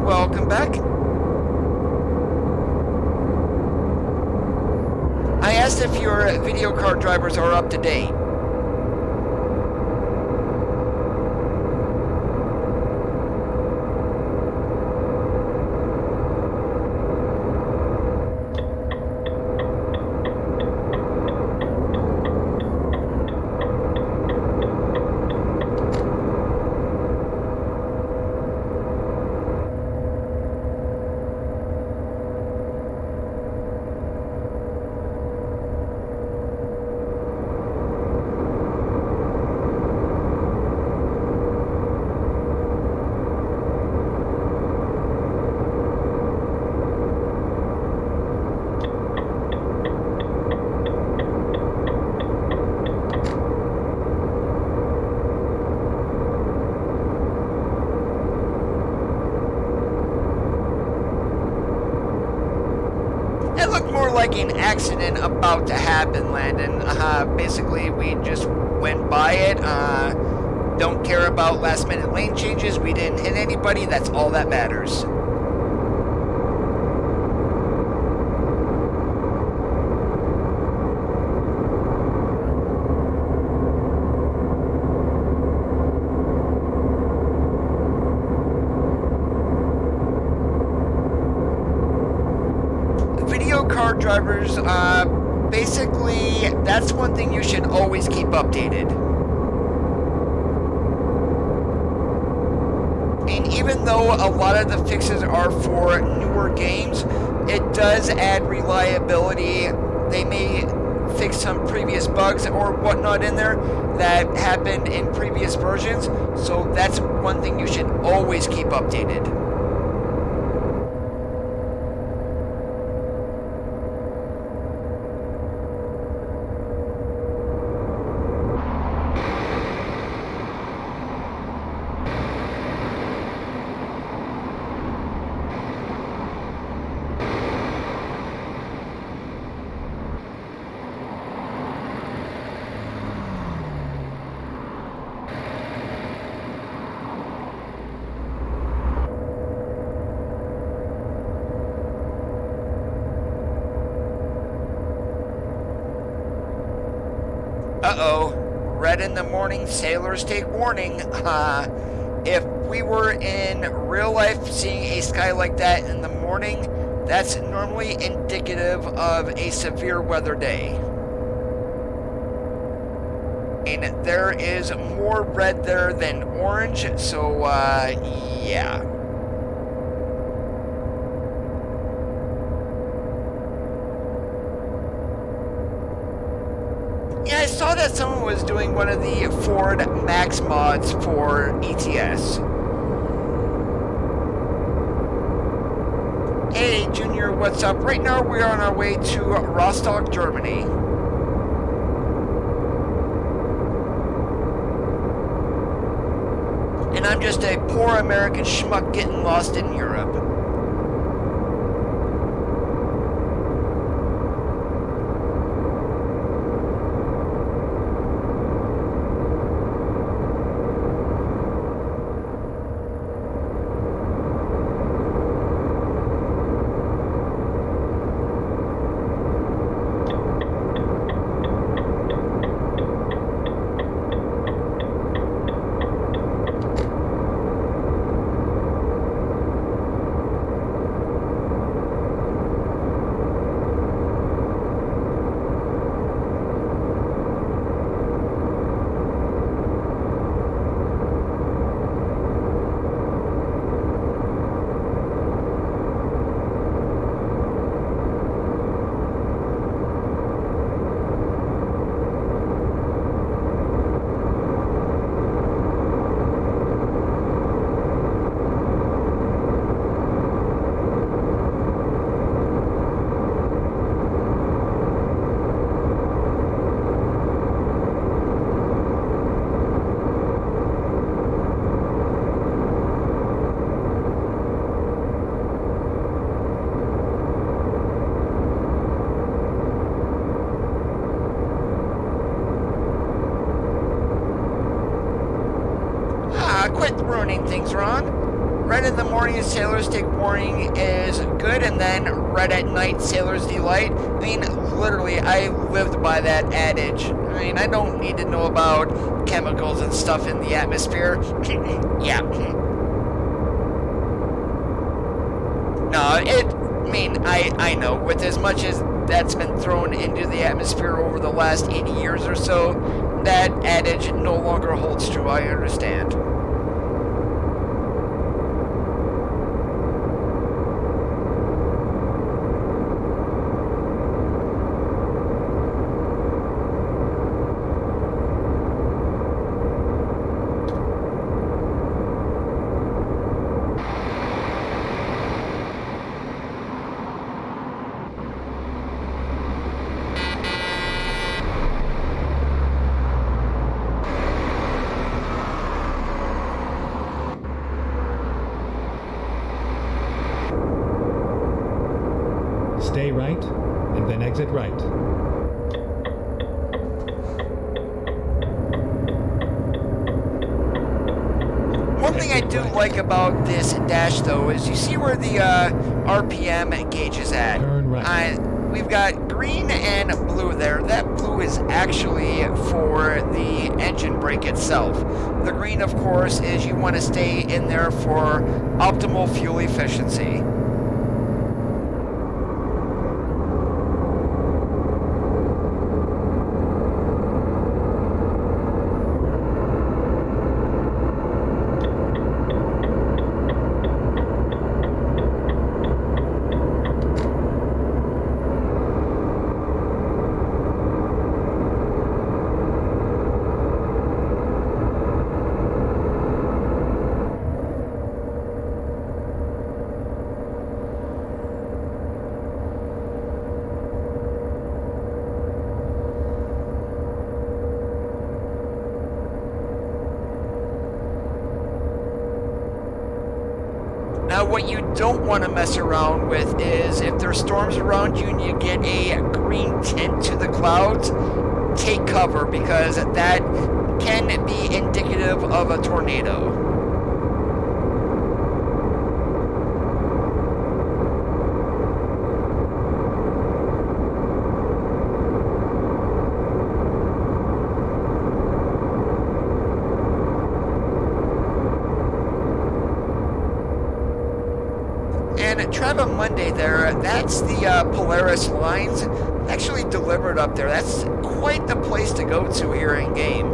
Welcome back. I asked if your video card drivers are up to date. like an accident about to happen, Landon. Basically, we just went by it. Don't care about last-minute lane changes. We didn't hit anybody. That's all that matters. Car drivers, basically, that's one thing you should always keep updated. And even though a lot of the fixes are for newer games, it does add reliability. They may fix some previous bugs or whatnot in there that happened in previous versions, so that's one thing you should always keep updated. Uh-oh, red in the morning, sailors take warning. If we were in real life seeing a sky like that in the morning, that's normally indicative of a severe weather day. And there is more red there than orange, so, yeah. Yeah, I saw that someone was doing one of the Ford Max mods for ETS. Hey, Junior, what's up? Right now we're on our way to Rostock, Germany. And I'm just a poor American schmuck getting lost in Europe. Quit ruining things, Ron. Red in the morning, sailors take warning is good, and then red at night, sailors delight. I mean, literally, I lived by that adage. I mean, I don't need to know about chemicals and stuff in the atmosphere. Yeah. No, I know, with as much as that's been thrown into the atmosphere over the last 80 years or so, that adage no longer holds true, I understand. then exit right. One thing I do like about this dash, though, is you see where the RPM gauge is at. Turn right. We've got green and blue there. That blue is actually for the engine brake itself. The green, of course, is you want to stay in there for optimal fuel efficiency. Now, what you don't want to mess around with is if there's storms around you and you get a green tint to the clouds, take cover, because that can be indicative of a tornado. Treva Monday there, that's the Polaris lines actually delivered up there. That's quite the place to go to here in game.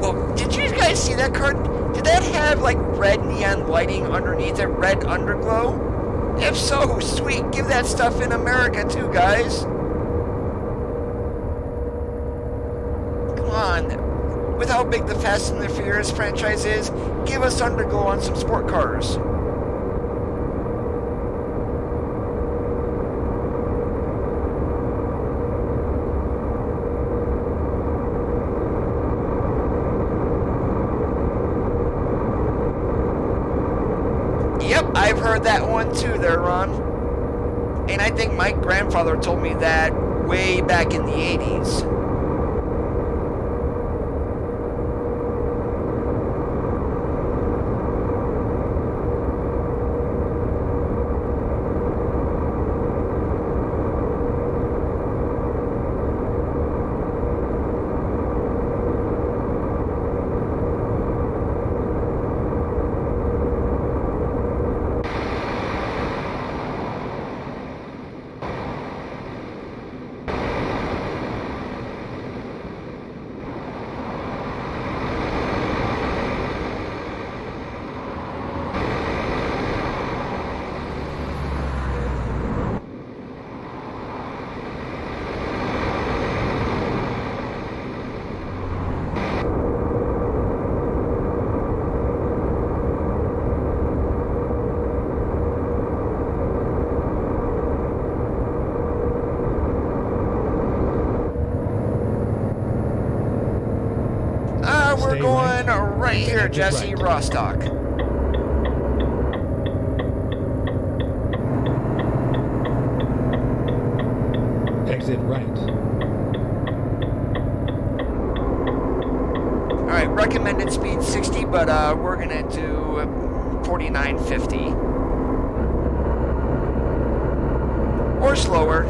Well, did you guys see that car? Did that have like red neon lighting underneath it, red underglow? If so, sweet, give that stuff in America too, guys. Come on. With how big the Fast and the Furious franchise is, give us underglow on some sport cars. Yep, I've heard that one too there, Ron. And I think my grandfather told me that way back in the 80s. We're going right here, Jesse, Rostock. Exit right. Alright, recommended speed 60, but we're gonna do 49.50. Or slower.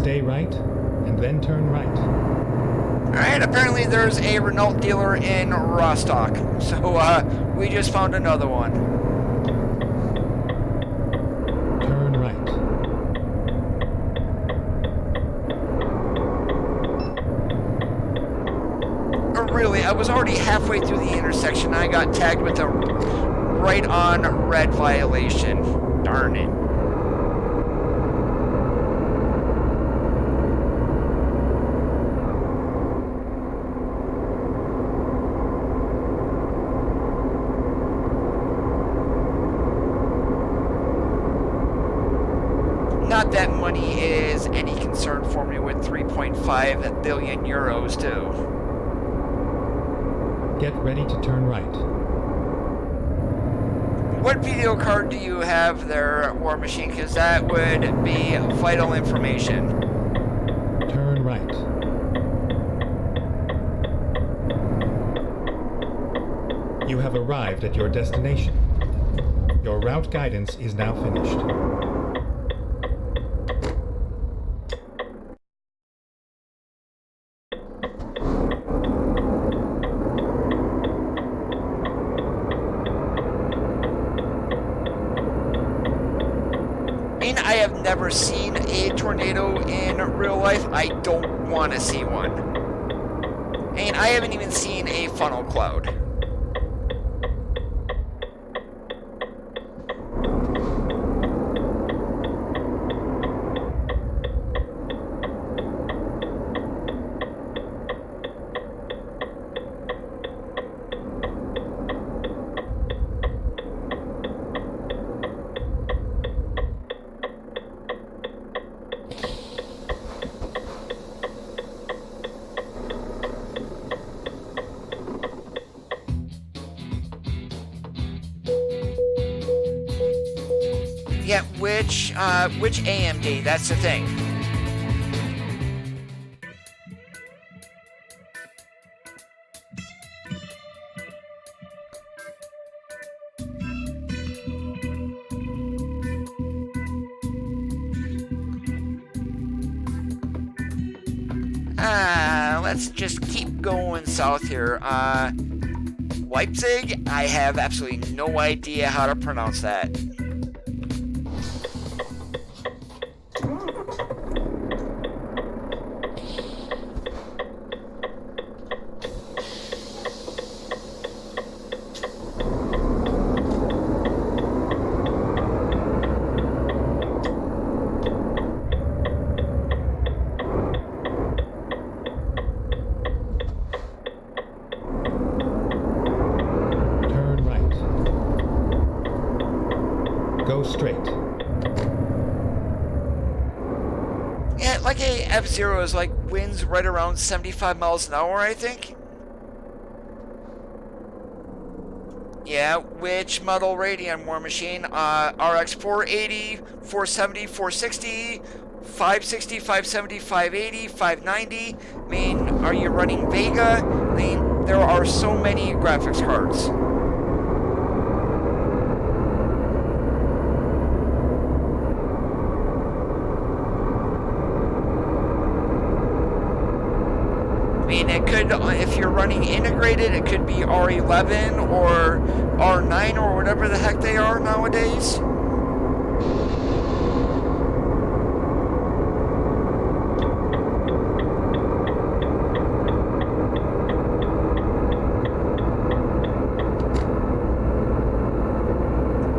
Stay right, and then turn right. Alright, apparently there's a Renault dealer in Rostock. So, we just found another one. Turn right. Really, I was already halfway through the intersection. I got tagged with a right on red violation. Darn it. Not that money is any concern for me with 3.5 billion euros, too. Get ready to turn right. What video card do you have there, War Machine? Because that would be vital information. Turn right. You have arrived at your destination. Your route guidance is now finished. I have never seen a tornado in real life. I don't want to see one. And I haven't even seen a funnel cloud. Yeah, which AMD? That's the thing. Let's just keep going south here. Leipzig? I have absolutely no idea how to pronounce that. Straight. Yeah, like a F-Zero is like winds right around 75 miles an hour, I think. Yeah, which model Radeon War Machine? RX 480, 470, 460, 560, 570, 580, 590. I mean, are you running Vega? I mean, there are so many graphics cards. It could, if you're running integrated, it could be R11 or R9 or whatever the heck they are nowadays.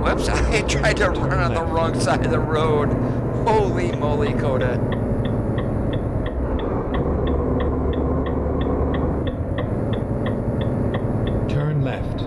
Whoops, I tried to run on the wrong side of the road. Holy moly, Coda. Left.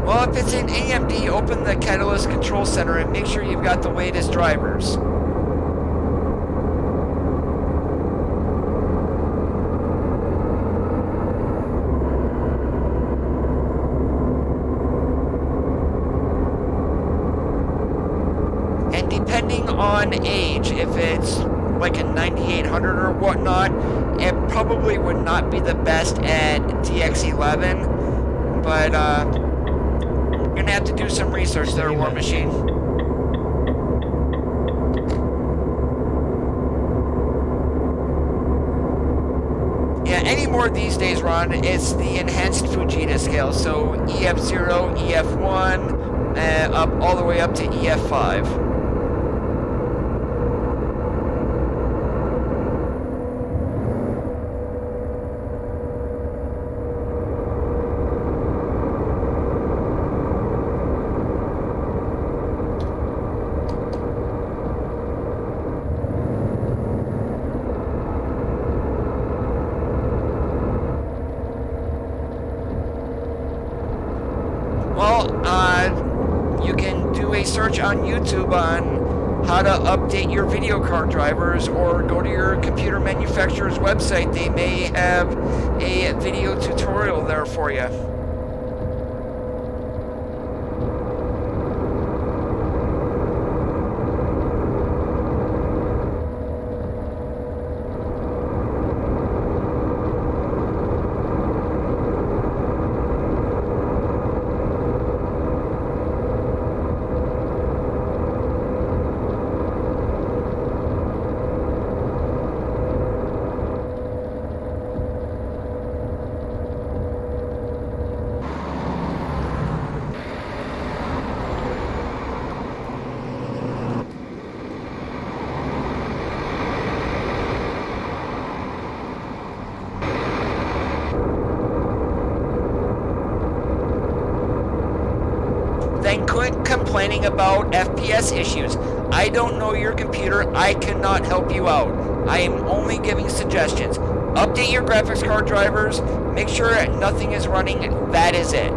Well, if it's an AMD, open the Catalyst Control Center and make sure you've got the latest drivers. depending on age, if it's like a 9800 or whatnot, it probably would not be the best at TX11, but you're gonna have to do some research there, War Machine. Yeah, anymore these days, Ron, it's the enhanced Fujita scale, so EF0, EF1, up all the way up to EF5. You can do a search on YouTube on how to update your video card drivers, or go to your computer manufacturer's website. They may have a video tutorial there for you. Then quit complaining about FPS issues. I don't know your computer. I cannot help you out. I am only giving suggestions. Update your graphics card drivers. Make sure nothing is running. That is it.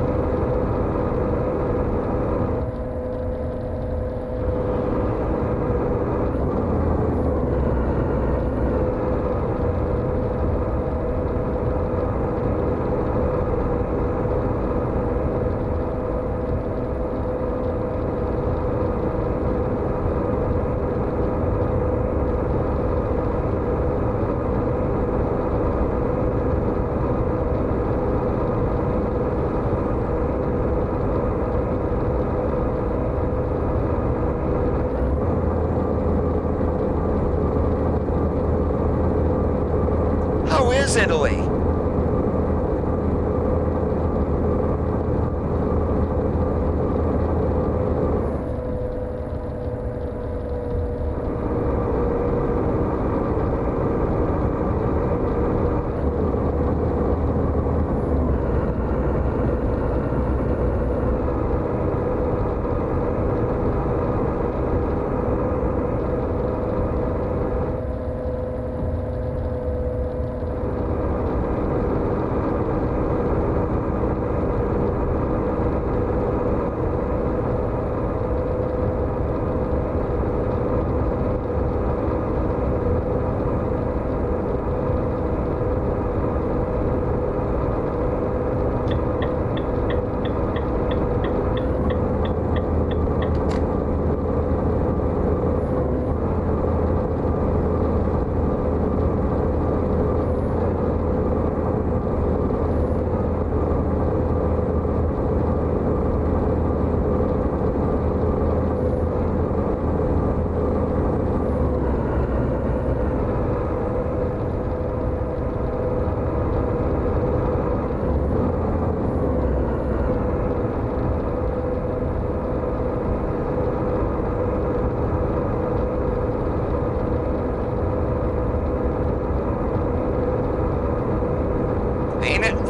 How is Italy?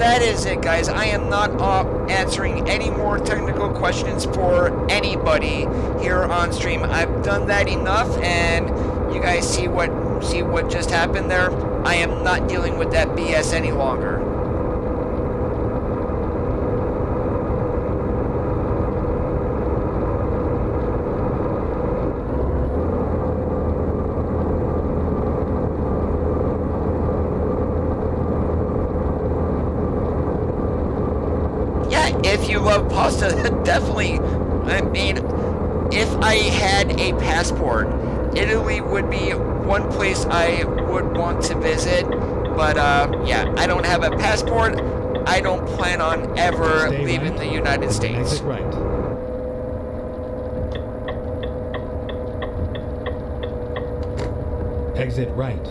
That is it, guys. I am not answering any more technical questions for anybody here on stream. I've done that enough, and you guys see what just happened there. I am not dealing with that BS any longer. If you love pasta, definitely. I mean, if I had a passport, Italy would be one place I would want to visit. But yeah, I don't have a passport. I don't plan on ever Stay leaving right, the United and then States. exit right. Exit right.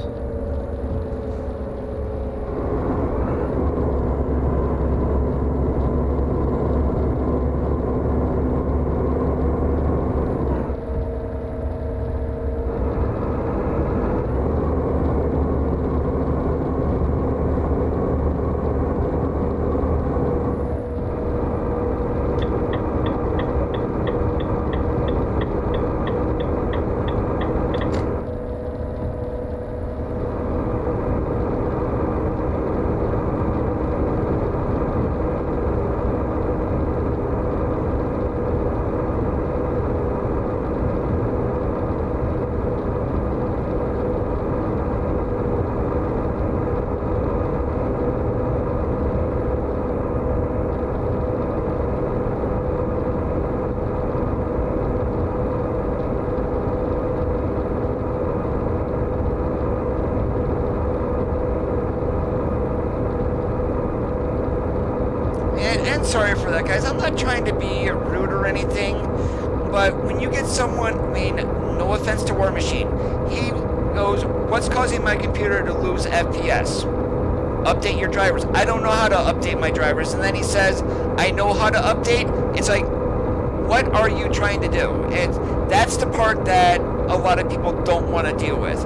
And sorry for that, guys. I'm not trying to be rude or anything, but when you get someone, I mean, no offense to War Machine, he goes, what's causing my computer to lose FPS? Update your drivers. I don't know how to update my drivers. And then he says, I know how to update. It's like, what are you trying to do? And that's the part that a lot of people don't want to deal with.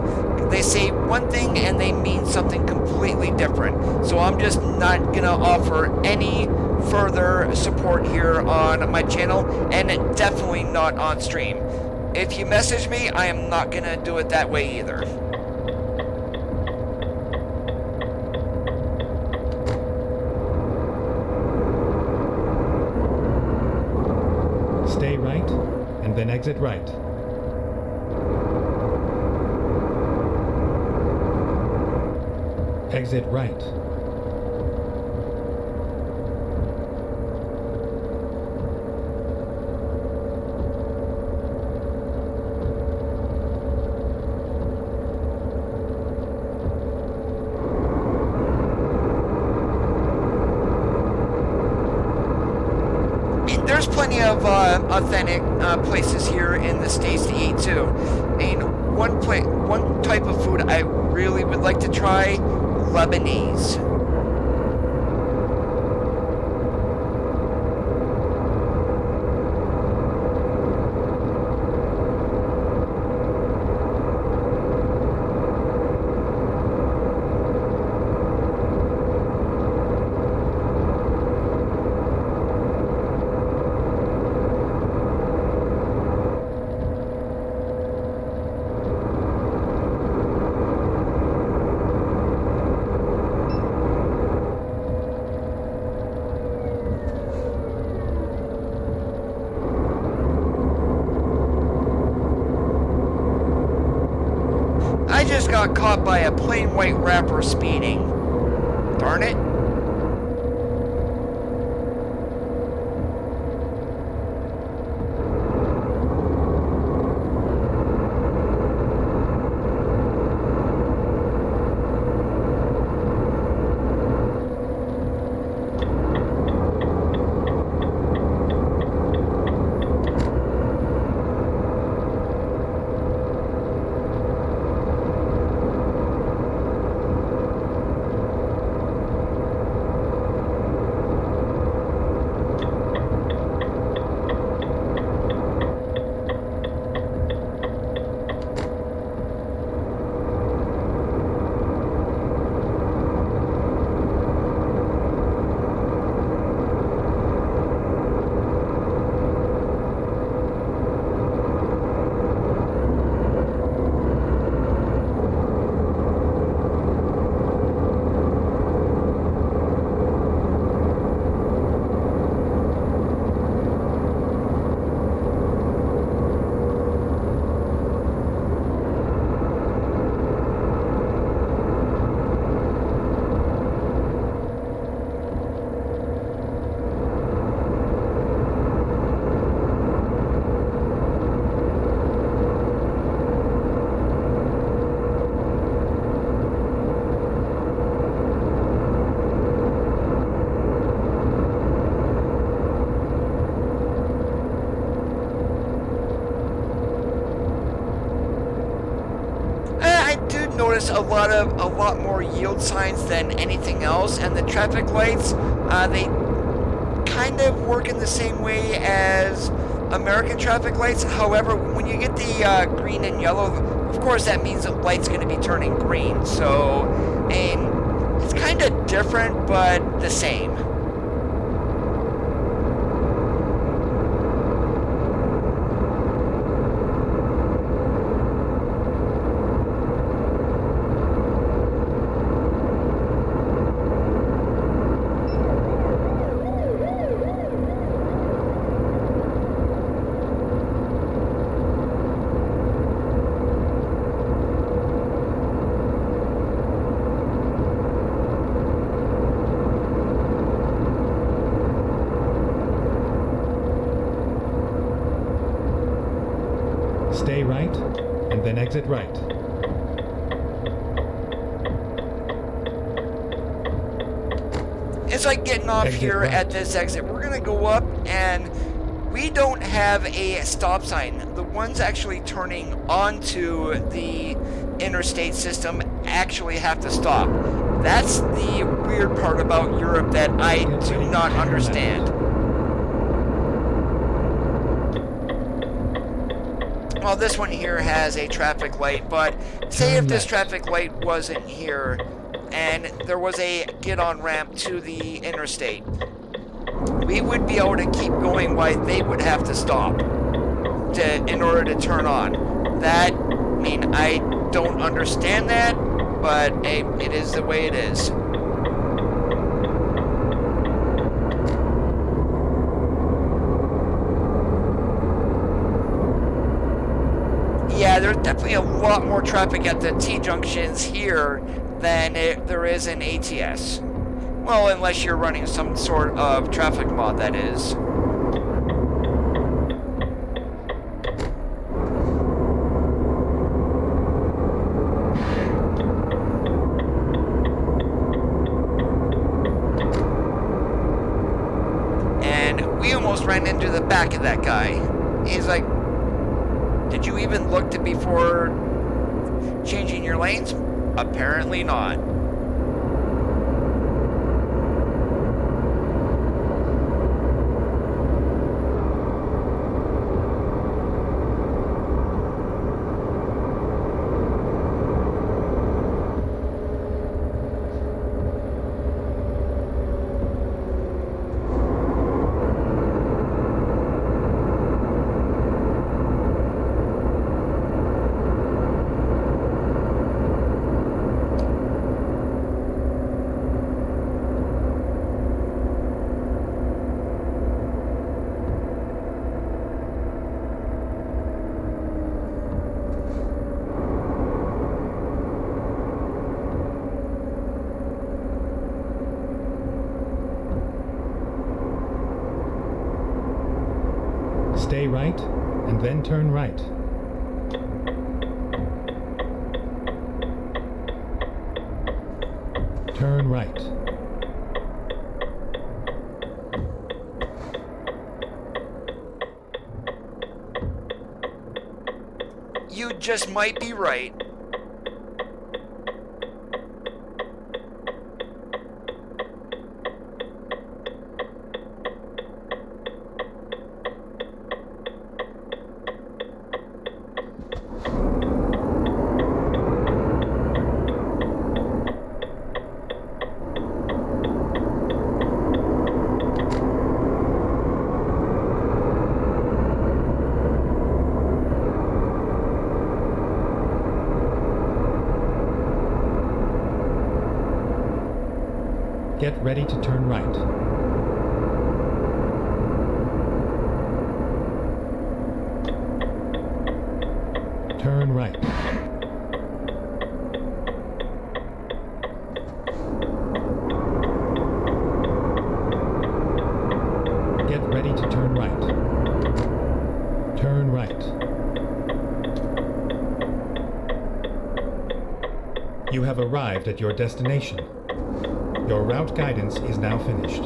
They say one thing and they mean something completely different. So I'm just not going to offer any further support here on my channel, and definitely not on stream. If you message me, I am not going to do it that way either. Stay right, and then exit right. Exit right. There's plenty of authentic places here in the States to eat too. I mean, one type of food I really would like to try, Lebanese. I just got caught by a plain white rapper speeding. Darn it. notice a lot more yield signs than anything else, and the traffic lights, they kind of work in the same way as American traffic lights. However, when you get the green and yellow, of course that means the light's going to be turning green. So, I mean, it's kind of different, but the same. Stay right, and then exit right. It's like getting off Exit here right. at this exit. We're going to go up, and we don't have a stop sign. The ones actually turning onto the interstate system actually have to stop. That's the weird part about Europe that I do not understand. Well, this one here has a traffic light, but say if this traffic light wasn't here and there was a get-on ramp to the interstate, we would be able to keep going while they would have to stop in order to turn on. That, I mean, I don't understand that, but hey, it is the way it is. Yeah, there's definitely a lot more traffic at the T-junctions here than there is in ATS. Well, unless you're running some sort of traffic mod, that is. And we almost ran into the back of that guy. He's like, did you even look to before changing your lanes? Apparently not. Stay right, and then turn right. Turn right. You just might be right. Get ready to turn right. Turn right. Get ready to turn right. Turn right. You have arrived at your destination. Your route guidance is now finished.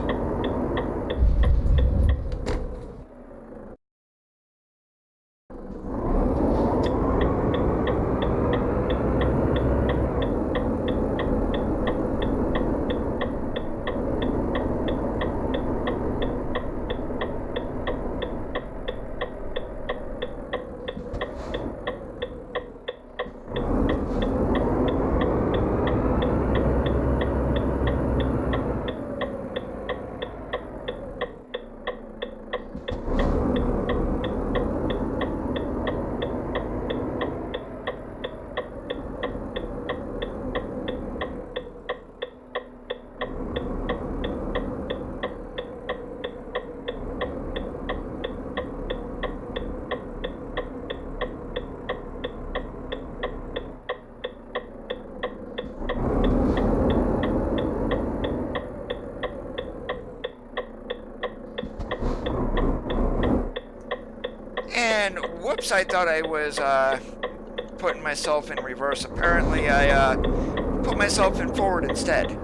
And whoops, I thought I was putting myself in reverse. Apparently I put myself in forward instead.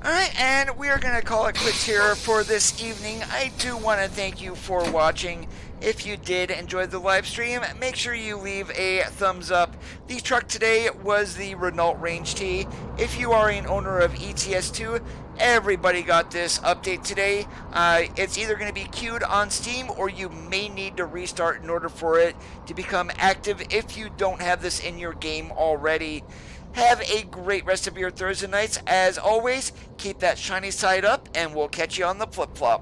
Alright, and we are going to call it quits here for this evening. I do want to thank you for watching. If you did enjoy the live stream, make sure you leave a thumbs up. The truck today was the Renault Range T. If you are an owner of ETS2, everybody got this update today. It's either going to be queued on Steam or you may need to restart in order for it to become active if you don't have this in your game already. Have a great rest of your Thursday nights. As always, keep that shiny side up, and we'll catch you on the flip-flop.